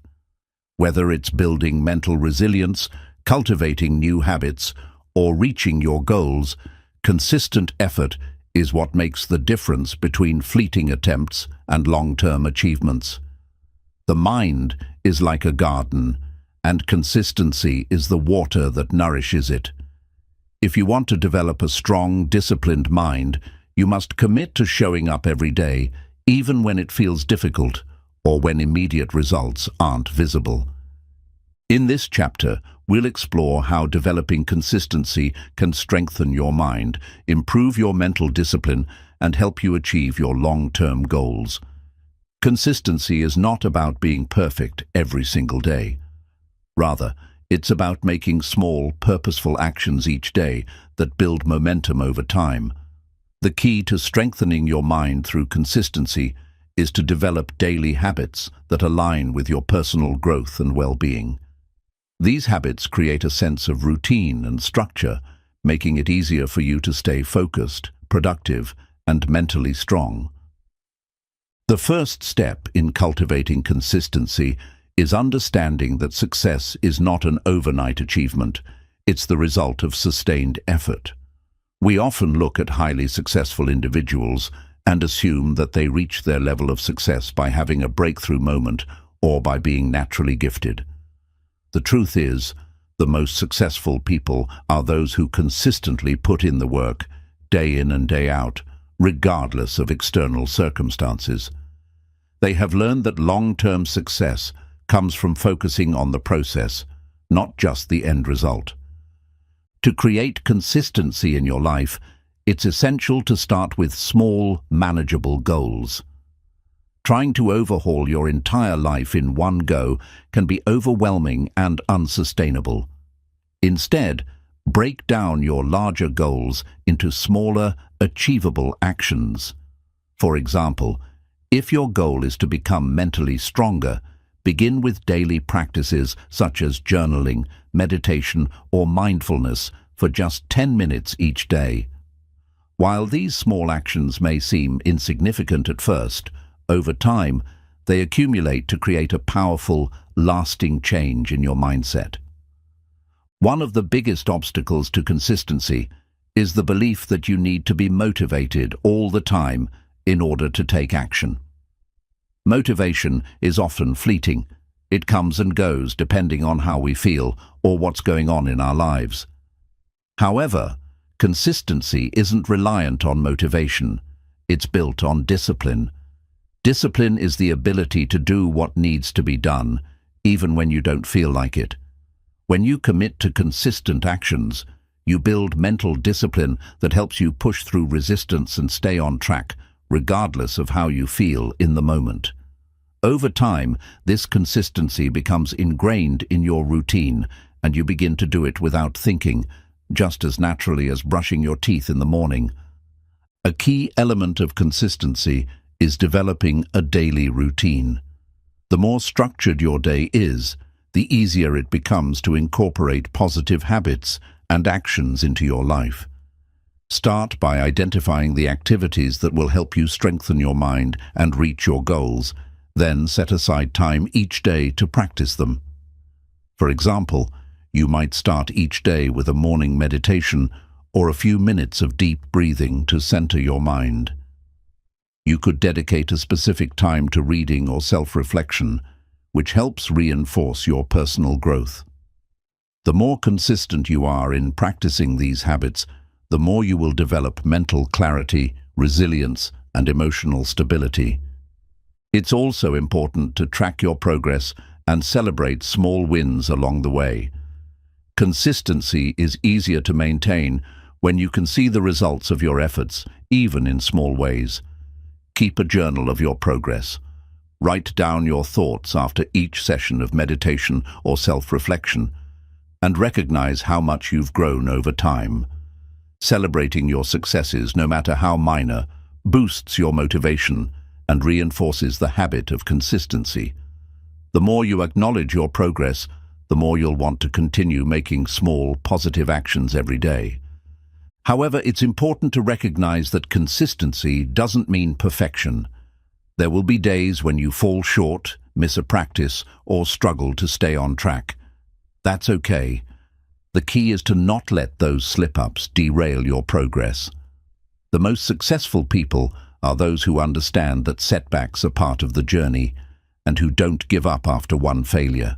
Whether it's building mental resilience, cultivating new habits, or reaching your goals, consistent effort is what makes the difference between fleeting attempts and long-term achievements. The mind is like a garden, and consistency is the water that nourishes it. If you want to develop a strong, disciplined mind, you must commit to showing up every day, even when it feels difficult or when immediate results aren't visible. In this chapter, we'll explore how developing consistency can strengthen your mind, improve your mental discipline, and help you achieve your long-term goals. Consistency is not about being perfect every single day. Rather, it's about making small, purposeful actions each day that build momentum over time. The key to strengthening your mind through consistency is to develop daily habits that align with your personal growth and well-being. These habits create a sense of routine and structure, making it easier for you to stay focused, productive, and mentally strong. The first step in cultivating consistency is understanding that success is not an overnight achievement, it's the result of sustained effort. We often look at highly successful individuals and assume that they reach their level of success by having a breakthrough moment or by being naturally gifted. The truth is, the most successful people are those who consistently put in the work, day in and day out, regardless of external circumstances. They have learned that long-term success comes from focusing on the process, not just the end result. To create consistency in your life, it's essential to start with small, manageable goals. Trying to overhaul your entire life in one go can be overwhelming and unsustainable. Instead, break down your larger goals into smaller, achievable actions. For example, if your goal is to become mentally stronger, begin with daily practices such as journaling, meditation, or mindfulness for just 10 minutes each day. While these small actions may seem insignificant at first, over time, they accumulate to create a powerful, lasting change in your mindset. One of the biggest obstacles to consistency is the belief that you need to be motivated all the time in order to take action. Motivation is often fleeting. It comes and goes depending on how we feel or what's going on in our lives. However, consistency isn't reliant on motivation. It's built on discipline. Discipline is the ability to do what needs to be done, even when you don't feel like it. When you commit to consistent actions, you build mental discipline that helps you push through resistance and stay on track, regardless of how you feel in the moment. Over time, this consistency becomes ingrained in your routine, and you begin to do it without thinking, just as naturally as brushing your teeth in the morning. A key element of consistency is developing a daily routine. The more structured your day is, the easier it becomes to incorporate positive habits and actions into your life. Start by identifying the activities that will help you strengthen your mind and reach your goals. Then set aside time each day to practice them. For example, you might start each day with a morning meditation or a few minutes of deep breathing to center your mind. You could dedicate a specific time to reading or self-reflection, which helps reinforce your personal growth. The more consistent you are in practicing these habits, the more you will develop mental clarity, resilience, and emotional stability. It's also important to track your progress and celebrate small wins along the way. Consistency is easier to maintain when you can see the results of your efforts, even in small ways. Keep a journal of your progress. Write down your thoughts after each session of meditation or self-reflection, and recognize how much you've grown over time. Celebrating your successes, no matter how minor, boosts your motivation and reinforces the habit of consistency. The more you acknowledge your progress, the more you'll want to continue making small, positive actions every day. However, it's important to recognize that consistency doesn't mean perfection. There will be days when you fall short, miss a practice, or struggle to stay on track. That's okay. The key is to not let those slip-ups derail your progress. The most successful people are those who understand that setbacks are part of the journey and who don't give up after one failure.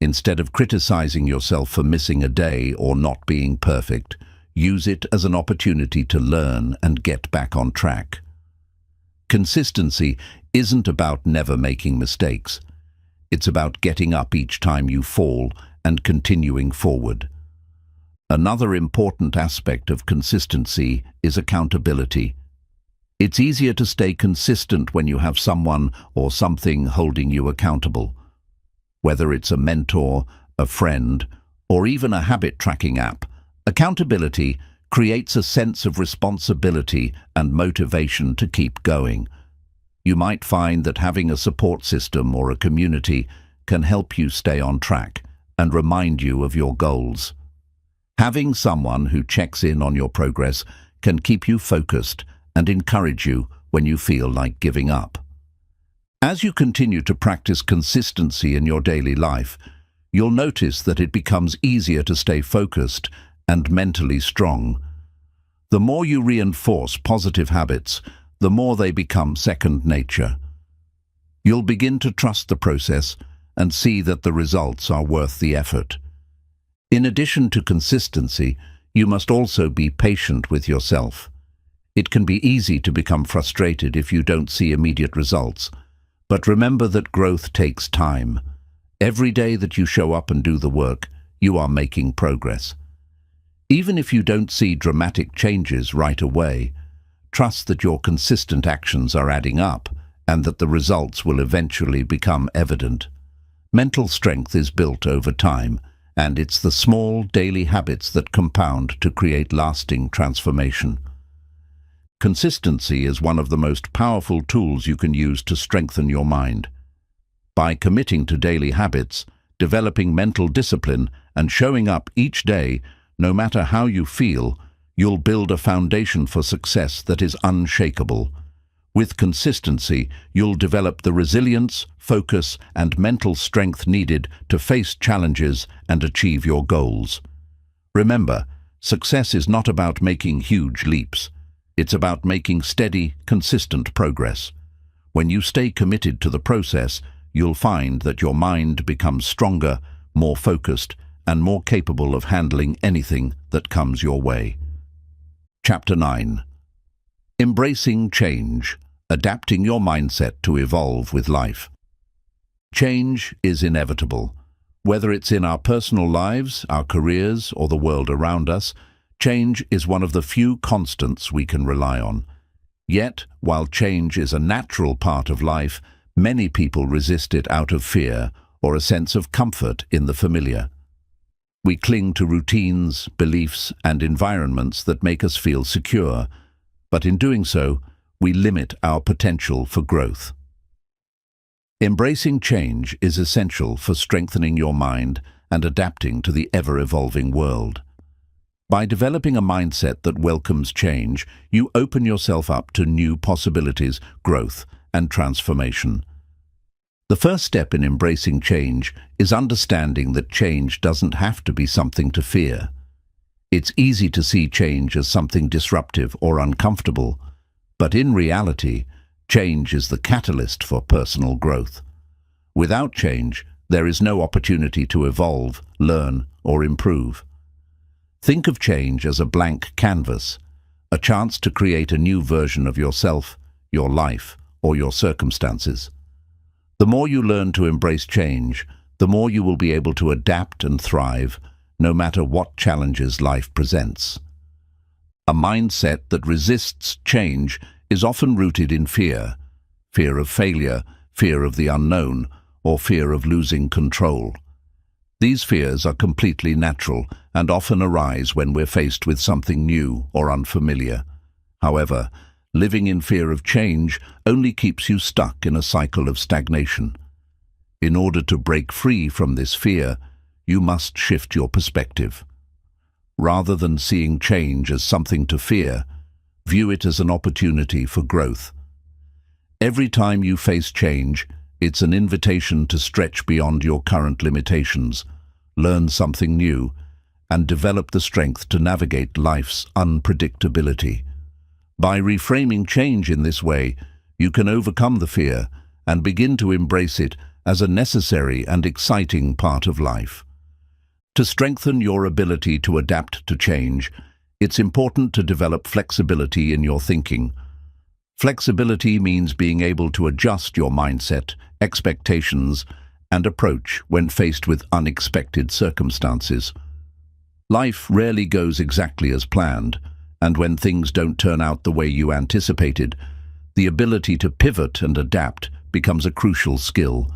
Instead of criticizing yourself for missing a day or not being perfect, use it as an opportunity to learn and get back on track. Consistency isn't about never making mistakes. It's about getting up each time you fall and continuing forward. Another important aspect of consistency is accountability. It's easier to stay consistent when you have someone or something holding you accountable. Whether it's a mentor, a friend, or even a habit-tracking app, accountability creates a sense of responsibility and motivation to keep going. You might find that having a support system or a community can help you stay on track and remind you of your goals. Having someone who checks in on your progress can keep you focused and encourage you when you feel like giving up. As you continue to practice consistency in your daily life, you'll notice that it becomes easier to stay focused and mentally strong. The more you reinforce positive habits, the more they become second nature. You'll begin to trust the process and see that the results are worth the effort. In addition to consistency, you must also be patient with yourself. It can be easy to become frustrated if you don't see immediate results, but remember that growth takes time. Every day that you show up and do the work, you are making progress. Even if you don't see dramatic changes right away, trust that your consistent actions are adding up and that the results will eventually become evident. Mental strength is built over time, and it's the small daily habits that compound to create lasting transformation. Consistency is one of the most powerful tools you can use to strengthen your mind. By committing to daily habits, developing mental discipline, and showing up each day, no matter how you feel, you'll build a foundation for success that is unshakable. With consistency, you'll develop the resilience, focus, and mental strength needed to face challenges and achieve your goals. Remember, success is not about making huge leaps. It's about making steady, consistent progress. When you stay committed to the process, you'll find that your mind becomes stronger, more focused, and more capable of handling anything that comes your way. Chapter 9. Embracing change, adapting your mindset to evolve with life. Change is inevitable. Whether it's in our personal lives, our careers, or the world around us, change is one of the few constants we can rely on. Yet, while change is a natural part of life, many people resist it out of fear or a sense of comfort in the familiar. We cling to routines, beliefs, and environments that make us feel secure, but in doing so, we limit our potential for growth. Embracing change is essential for strengthening your mind and adapting to the ever-evolving world. By developing a mindset that welcomes change, you open yourself up to new possibilities, growth, and transformation. The first step in embracing change is understanding that change doesn't have to be something to fear. It's easy to see change as something disruptive or uncomfortable, but in reality, change is the catalyst for personal growth. Without change, there is no opportunity to evolve, learn, or improve. Think of change as a blank canvas, a chance to create a new version of yourself, your life, or your circumstances. The more you learn to embrace change, the more you will be able to adapt and thrive, no matter what challenges life presents. A mindset that resists change is often rooted in fear of failure, fear of the unknown, or fear of losing control. These fears are completely natural and often arise when we're faced with something new or unfamiliar. However, living in fear of change only keeps you stuck in a cycle of stagnation. In order to break free from this fear, you must shift your perspective. Rather than seeing change as something to fear, view it as an opportunity for growth. Every time you face change, it's an invitation to stretch beyond your current limitations, learn something new, and develop the strength to navigate life's unpredictability. By reframing change in this way, you can overcome the fear and begin to embrace it as a necessary and exciting part of life. To strengthen your ability to adapt to change, it's important to develop flexibility in your thinking. Flexibility means being able to adjust your mindset, expectations, and approach when faced with unexpected circumstances. Life rarely goes exactly as planned, and when things don't turn out the way you anticipated, the ability to pivot and adapt becomes a crucial skill.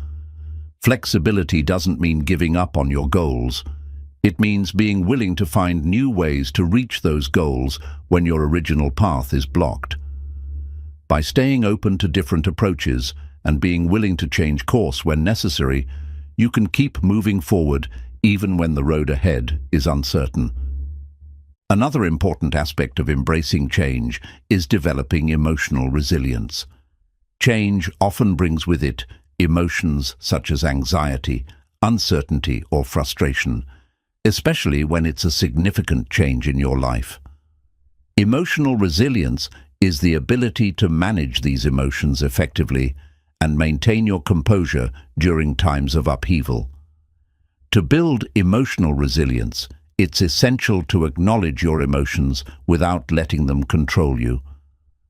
Flexibility doesn't mean giving up on your goals. It means being willing to find new ways to reach those goals when your original path is blocked. By staying open to different approaches and being willing to change course when necessary, you can keep moving forward even when the road ahead is uncertain. Another important aspect of embracing change is developing emotional resilience. Change often brings with it emotions such as anxiety, uncertainty, or frustration, especially when it's a significant change in your life. Emotional resilience is the ability to manage these emotions effectively and maintain your composure during times of upheaval. To build emotional resilience, it's essential to acknowledge your emotions without letting them control you.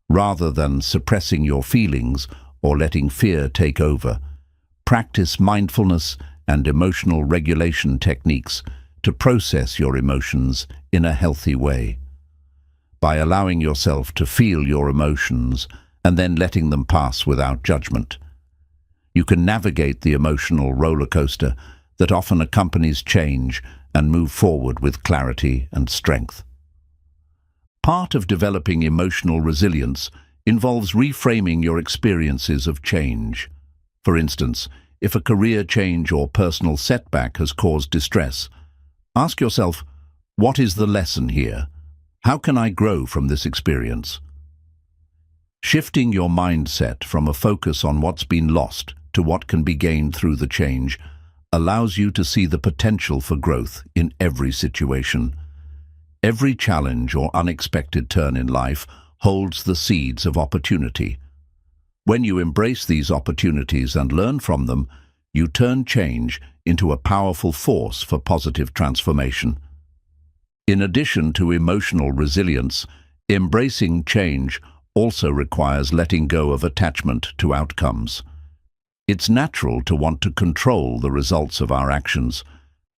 Rather than suppressing your feelings or letting fear take over, practice mindfulness and emotional regulation techniques to process your emotions in a healthy way. By allowing yourself to feel your emotions and then letting them pass without judgment, you can navigate the emotional roller coaster that often accompanies change and move forward with clarity and strength. Part of developing emotional resilience involves reframing your experiences of change. For instance, if a career change or personal setback has caused distress, ask yourself, what is the lesson here? How can I grow from this experience? Shifting your mindset from a focus on what's been lost to what can be gained through the change allows you to see the potential for growth in every situation. Every challenge or unexpected turn in life holds the seeds of opportunity. When you embrace these opportunities and learn from them, you turn change into a powerful force for positive transformation. In addition to emotional resilience, embracing change also requires letting go of attachment to outcomes. It's natural to want to control the results of our actions,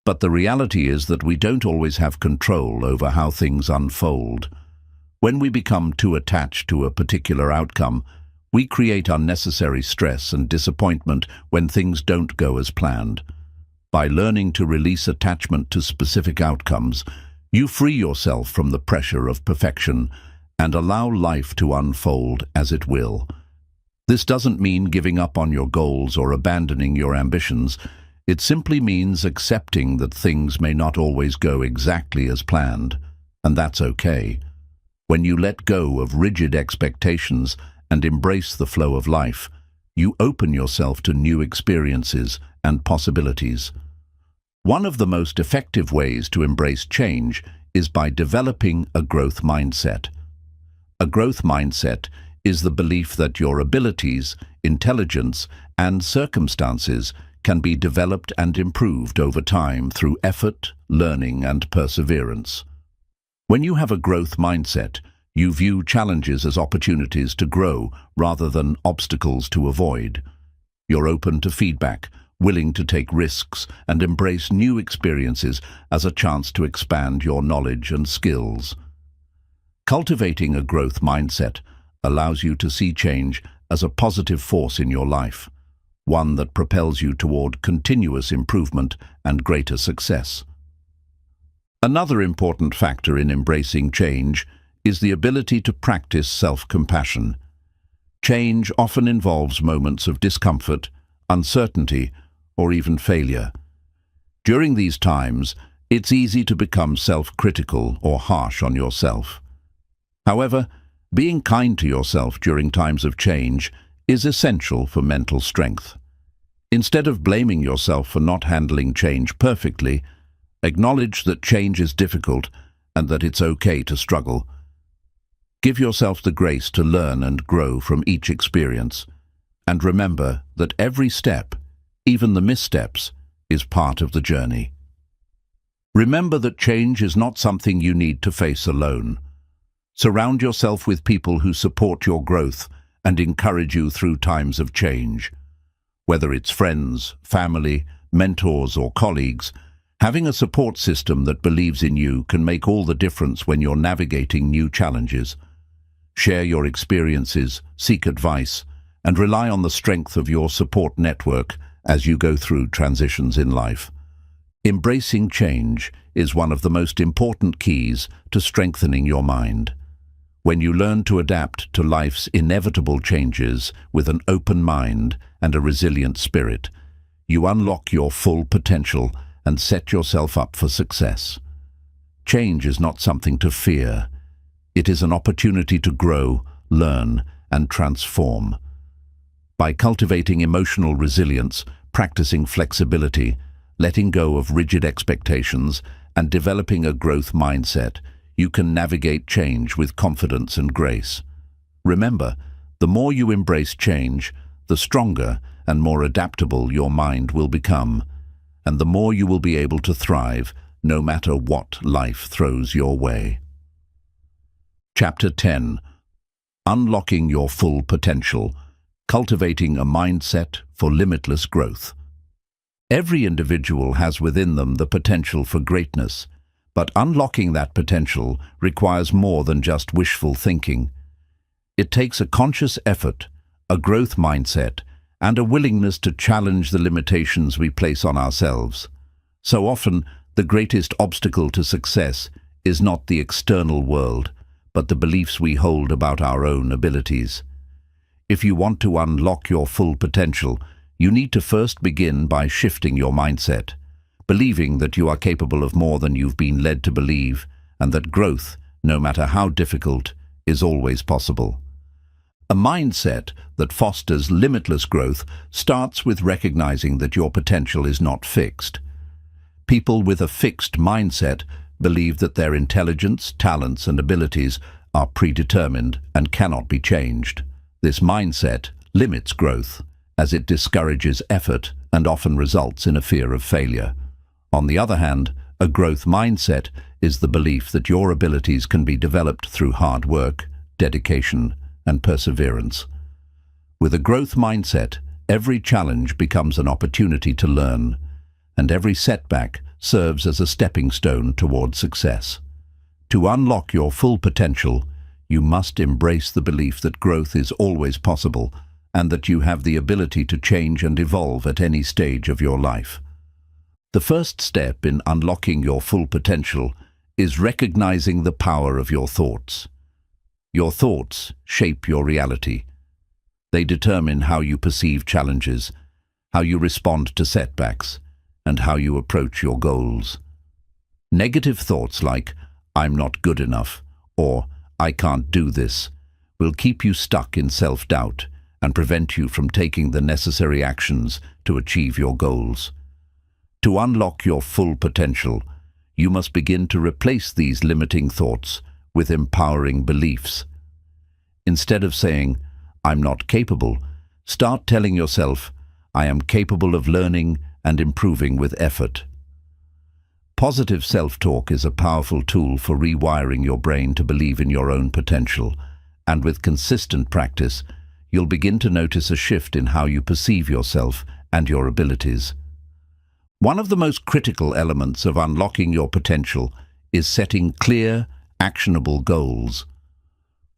but the reality is that we don't always have control over how things unfold. When we become too attached to a particular outcome, we create unnecessary stress and disappointment when things don't go as planned. By learning to release attachment to specific outcomes, you free yourself from the pressure of perfection and allow life to unfold as it will. This doesn't mean giving up on your goals or abandoning your ambitions. It simply means accepting that things may not always go exactly as planned, and that's okay. When you let go of rigid expectations and embrace the flow of life, you open yourself to new experiences and possibilities. One of the most effective ways to embrace change is by developing a growth mindset. A growth mindset is the belief that your abilities, intelligence, and circumstances can be developed and improved over time through effort, learning, and perseverance. When you have a growth mindset, you view challenges as opportunities to grow rather than obstacles to avoid. You're open to feedback, willing to take risks, and embrace new experiences as a chance to expand your knowledge and skills. Cultivating a growth mindset allows you to see change as a positive force in your life, one that propels you toward continuous improvement and greater success. Another important factor in embracing change is the ability to practice self-compassion. Change often involves moments of discomfort, uncertainty, or even failure. During these times, it's easy to become self-critical or harsh on yourself. However, being kind to yourself during times of change is essential for mental strength. Instead of blaming yourself for not handling change perfectly, acknowledge that change is difficult and that it's okay to struggle. Give yourself the grace to learn and grow from each experience, and remember that every step, even the missteps, is part of the journey. Remember that change is not something you need to face alone. Surround yourself with people who support your growth and encourage you through times of change. Whether it's friends, family, mentors, or colleagues, having a support system that believes in you can make all the difference when you're navigating new challenges. Share your experiences, seek advice, and rely on the strength of your support network as you go through transitions in life. Embracing change is one of the most important keys to strengthening your mind. When you learn to adapt to life's inevitable changes with an open mind and a resilient spirit, you unlock your full potential and set yourself up for success. Change is not something to fear. It is an opportunity to grow, learn, and transform. By cultivating emotional resilience, practicing flexibility, letting go of rigid expectations, and developing a growth mindset, you can navigate change with confidence and grace. Remember, the more you embrace change, the stronger and more adaptable your mind will become, and the more you will be able to thrive no matter what life throws your way. Chapter 10. Unlocking your full potential, cultivating a mindset for limitless growth. Every individual has within them the potential for greatness, but unlocking that potential requires more than just wishful thinking. It takes a conscious effort, a growth mindset, and a willingness to challenge the limitations we place on ourselves. So often, the greatest obstacle to success is not the external world, but the beliefs we hold about our own abilities. If you want to unlock your full potential, you need to first begin by shifting your mindset, believing that you are capable of more than you've been led to believe, and that growth, no matter how difficult, is always possible. A mindset that fosters limitless growth starts with recognizing that your potential is not fixed. People with a fixed mindset believe that their intelligence, talents, and abilities are predetermined and cannot be changed. This mindset limits growth, as it discourages effort and often results in a fear of failure. On the other hand, a growth mindset is the belief that your abilities can be developed through hard work, dedication, and perseverance. With a growth mindset, every challenge becomes an opportunity to learn, and every setback serves as a stepping stone toward success. To unlock your full potential, you must embrace the belief that growth is always possible and that you have the ability to change and evolve at any stage of your life. The first step in unlocking your full potential is recognizing the power of your thoughts. Your thoughts shape your reality. They determine how you perceive challenges, how you respond to setbacks, and how you approach your goals. Negative thoughts like, "I'm not good enough," or "I can't do this," will keep you stuck in self-doubt and prevent you from taking the necessary actions to achieve your goals. To unlock your full potential, you must begin to replace these limiting thoughts with empowering beliefs. Instead of saying, "I'm not capable," start telling yourself, "I am capable of learning and improving with effort." Positive self-talk is a powerful tool for rewiring your brain to believe in your own potential, and with consistent practice, you'll begin to notice a shift in how you perceive yourself and your abilities. One of the most critical elements of unlocking your potential is setting clear, actionable goals.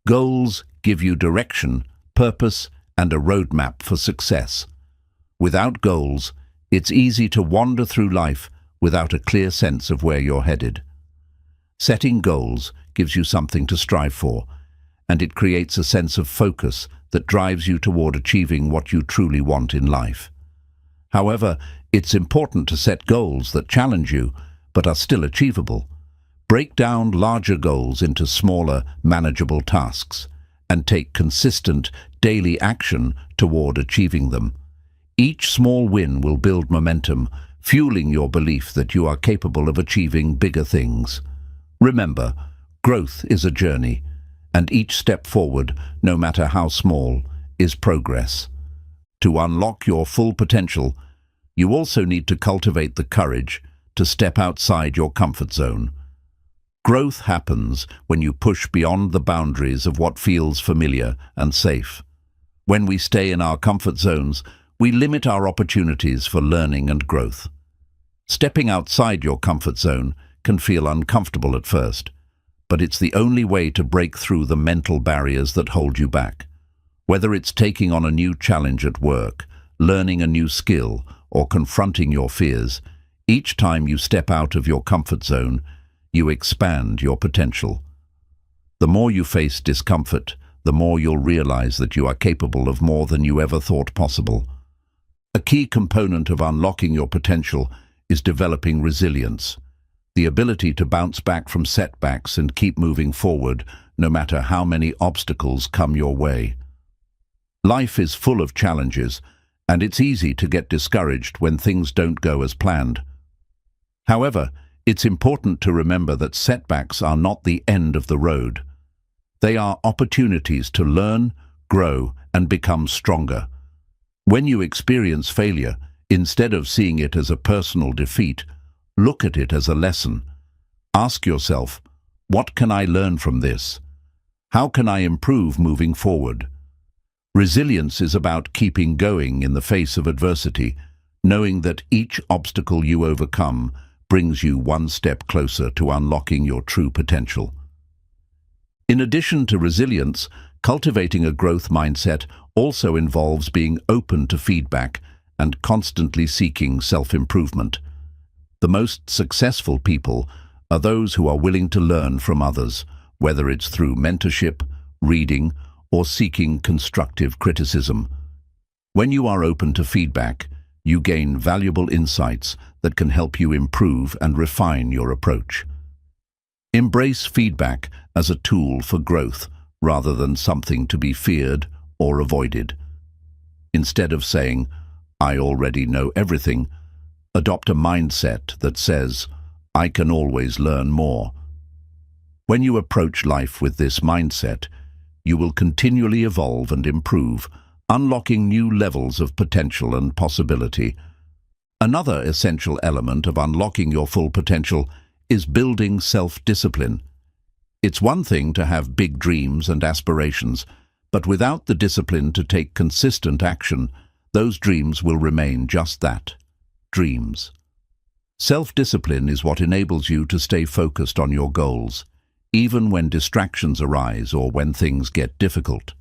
Goals give you direction, purpose, and a roadmap for success. Without goals, it's easy to wander through life without a clear sense of where you're headed. Setting goals gives you something to strive for, and it creates a sense of focus that drives you toward achieving what you truly want in life. However, it's important to set goals that challenge you, but are still achievable. Break down larger goals into smaller, manageable tasks, and take consistent, daily action toward achieving them. Each small win will build momentum, fueling your belief that you are capable of achieving bigger things. Remember, growth is a journey, and each step forward, no matter how small, is progress. To unlock your full potential, you also need to cultivate the courage to step outside your comfort zone. Growth happens when you push beyond the boundaries of what feels familiar and safe. When we stay in our comfort zones, we limit our opportunities for learning and growth. Stepping outside your comfort zone can feel uncomfortable at first, but it's the only way to break through the mental barriers that hold you back. Whether it's taking on a new challenge at work, learning a new skill, or confronting your fears, each time you step out of your comfort zone, you expand your potential. The more you face discomfort, the more you'll realize that you are capable of more than you ever thought possible. A key component of unlocking your potential is developing resilience, the ability to bounce back from setbacks and keep moving forward no matter how many obstacles come your way. Life is full of challenges, and it's easy to get discouraged when things don't go as planned. However, it's important to remember that setbacks are not the end of the road. They are opportunities to learn, grow, and become stronger. When you experience failure, instead of seeing it as a personal defeat, look at it as a lesson. Ask yourself, what can I learn from this? How can I improve moving forward? Resilience is about keeping going in the face of adversity, knowing that each obstacle you overcome brings you one step closer to unlocking your true potential. In addition to resilience, cultivating a growth mindset also involves being open to feedback and constantly seeking self-improvement. The most successful people are those who are willing to learn from others, whether it's through mentorship, reading, or seeking constructive criticism. When you are open to feedback, you gain valuable insights that can help you improve and refine your approach. Embrace feedback as a tool for growth rather than something to be feared or avoided. Instead of saying, "I already know everything," adopt a mindset that says, "I can always learn more." When you approach life with this mindset, you will continually evolve and improve, unlocking new levels of potential and possibility. Another essential element of unlocking your full potential is building self-discipline. It's one thing to have big dreams and aspirations, but without the discipline to take consistent action, those dreams will remain just that, dreams. Self-discipline is what enables you to stay focused on your goals, even when distractions arise or when things get difficult.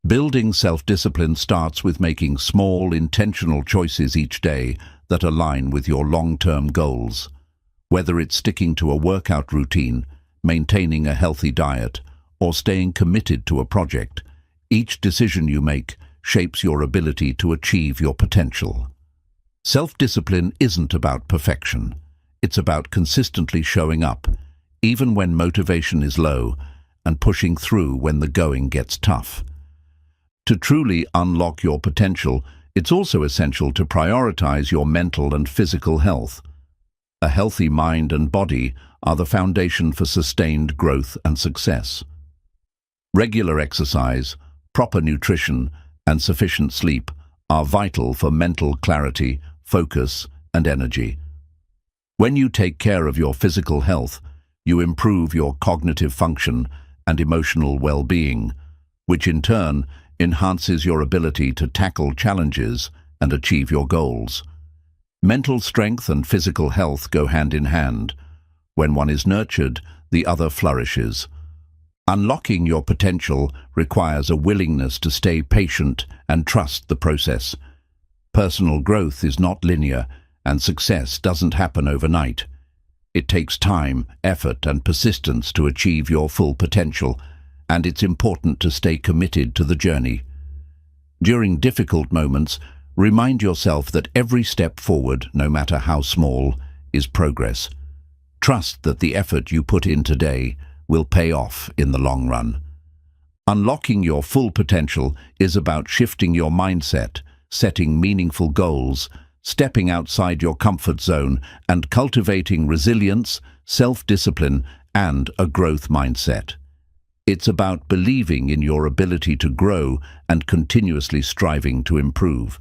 Building self-discipline starts with making small, intentional choices each day that align with your long-term goals. Whether it's sticking to a workout routine, maintaining a healthy diet, or staying committed to a project, each decision you make shapes your ability to achieve your potential. Self-discipline isn't about perfection. It's about consistently showing up, even when motivation is low, and pushing through when the going gets tough. To truly unlock your potential, it's also essential to prioritize your mental and physical health. A healthy mind and body are the foundation for sustained growth and success. Regular exercise, proper nutrition, and sufficient sleep are vital for mental clarity, focus, and energy. When you take care of your physical health, you improve your cognitive function and emotional well-being, which in turn enhances your ability to tackle challenges and achieve your goals. Mental strength and physical health go hand in hand. When one is nurtured, the other flourishes. Unlocking your potential requires a willingness to stay patient and trust the process. Personal growth is not linear, and success doesn't happen overnight. It takes time, effort, and persistence to achieve your full potential, and it's important to stay committed to the journey. During difficult moments, remind yourself that every step forward, no matter how small, is progress. Trust that the effort you put in today will pay off in the long run. Unlocking your full potential is about shifting your mindset, setting meaningful goals, stepping outside your comfort zone, and cultivating resilience, self-discipline, and a growth mindset. It's about believing in your ability to grow and continuously striving to improve.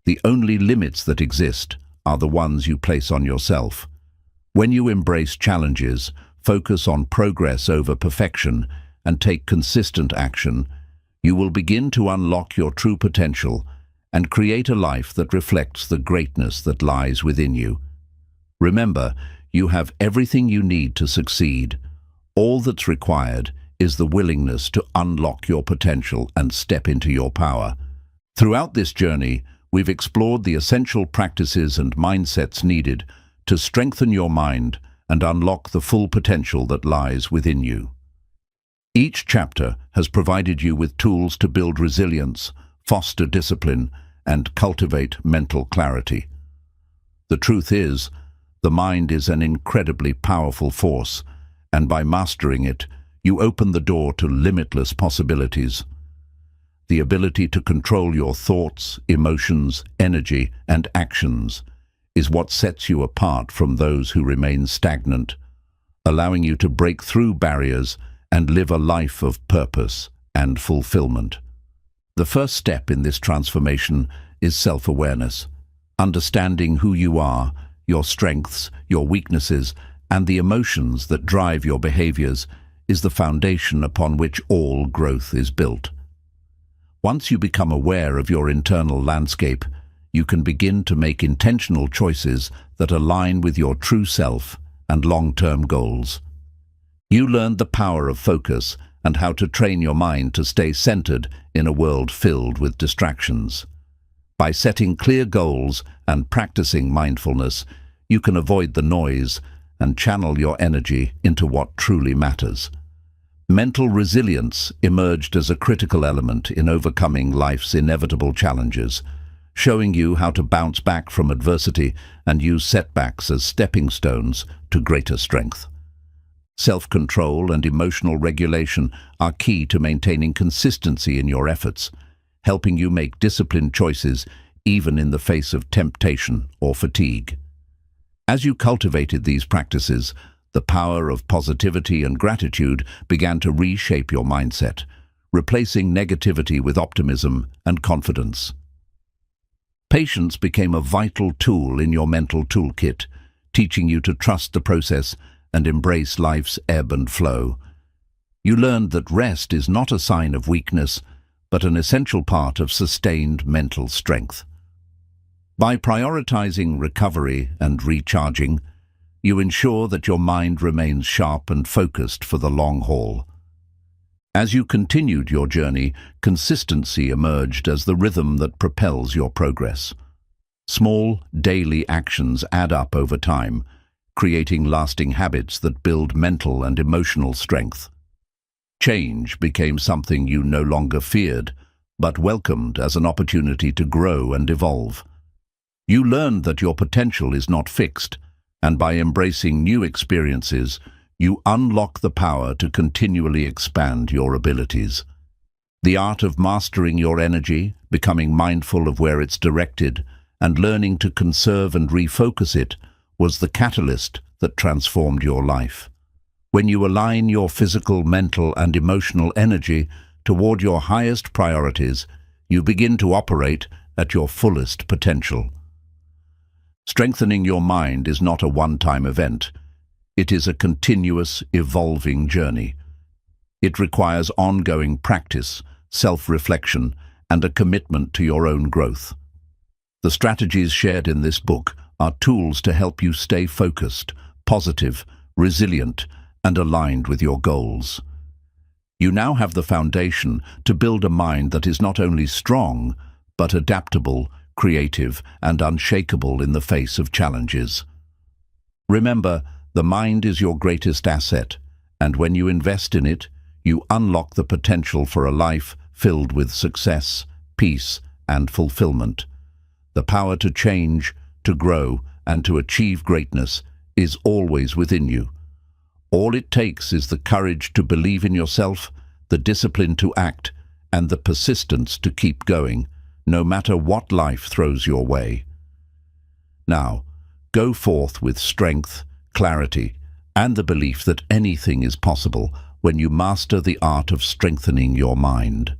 The only limits that exist are the ones you place on yourself. When you embrace challenges, focus on progress over perfection, and take consistent action, you will begin to unlock your true potential and create a life that reflects the greatness that lies within you. Remember, you have everything you need to succeed. All that's required is the willingness to unlock your potential and step into your power. Throughout this journey, we've explored the essential practices and mindsets needed to strengthen your mind and unlock the full potential that lies within you. Each chapter has provided you with tools to build resilience, foster discipline, and cultivate mental clarity. The truth is, the mind is an incredibly powerful force, and by mastering it, you open the door to limitless possibilities. The ability to control your thoughts, emotions, energy, and actions is what sets you apart from those who remain stagnant, allowing you to break through barriers and live a life of purpose and fulfillment. The first step in this transformation is self-awareness. Understanding who you are, your strengths, your weaknesses, and the emotions that drive your behaviors is the foundation upon which all growth is built. Once you become aware of your internal landscape, you can begin to make intentional choices that align with your true self and long-term goals. You learn the power of focus and how to train your mind to stay centered in a world filled with distractions. By setting clear goals and practicing mindfulness, you can avoid the noise and channel your energy into what truly matters. Mental resilience emerged as a critical element in overcoming life's inevitable challenges, showing you how to bounce back from adversity and use setbacks as stepping stones to greater strength. Self-control and emotional regulation are key to maintaining consistency in your efforts, helping you make disciplined choices even in the face of temptation or fatigue. As you cultivated these practices, the power of positivity and gratitude began to reshape your mindset, replacing negativity with optimism and confidence. Patience became a vital tool in your mental toolkit, teaching you to trust the process and embrace life's ebb and flow. You learned that rest is not a sign of weakness, but an essential part of sustained mental strength. By prioritizing recovery and recharging, you ensure that your mind remains sharp and focused for the long haul. As you continued your journey, consistency emerged as the rhythm that propels your progress. Small, daily actions add up over time, creating lasting habits that build mental and emotional strength. Change became something you no longer feared, but welcomed as an opportunity to grow and evolve. You learned that your potential is not fixed, and by embracing new experiences, you unlock the power to continually expand your abilities. The art of mastering your energy, becoming mindful of where it's directed, and learning to conserve and refocus it was the catalyst that transformed your life. When you align your physical, mental, and emotional energy toward your highest priorities, you begin to operate at your fullest potential. Strengthening your mind is not a one-time event. It is a continuous, evolving journey. It requires ongoing practice, self-reflection, and a commitment to your own growth. The strategies shared in this book are tools to help you stay focused, positive, resilient, and aligned with your goals. You now have the foundation to build a mind that is not only strong, but adaptable, creative, and unshakable in the face of challenges. Remember, the mind is your greatest asset, and when you invest in it, you unlock the potential for a life filled with success, peace, and fulfillment. The power to change, to grow, and to achieve greatness is always within you. All it takes is the courage to believe in yourself, the discipline to act, and the persistence to keep going, no matter what life throws your way. Now, go forth with strength, clarity, and the belief that anything is possible when you master the art of strengthening your mind.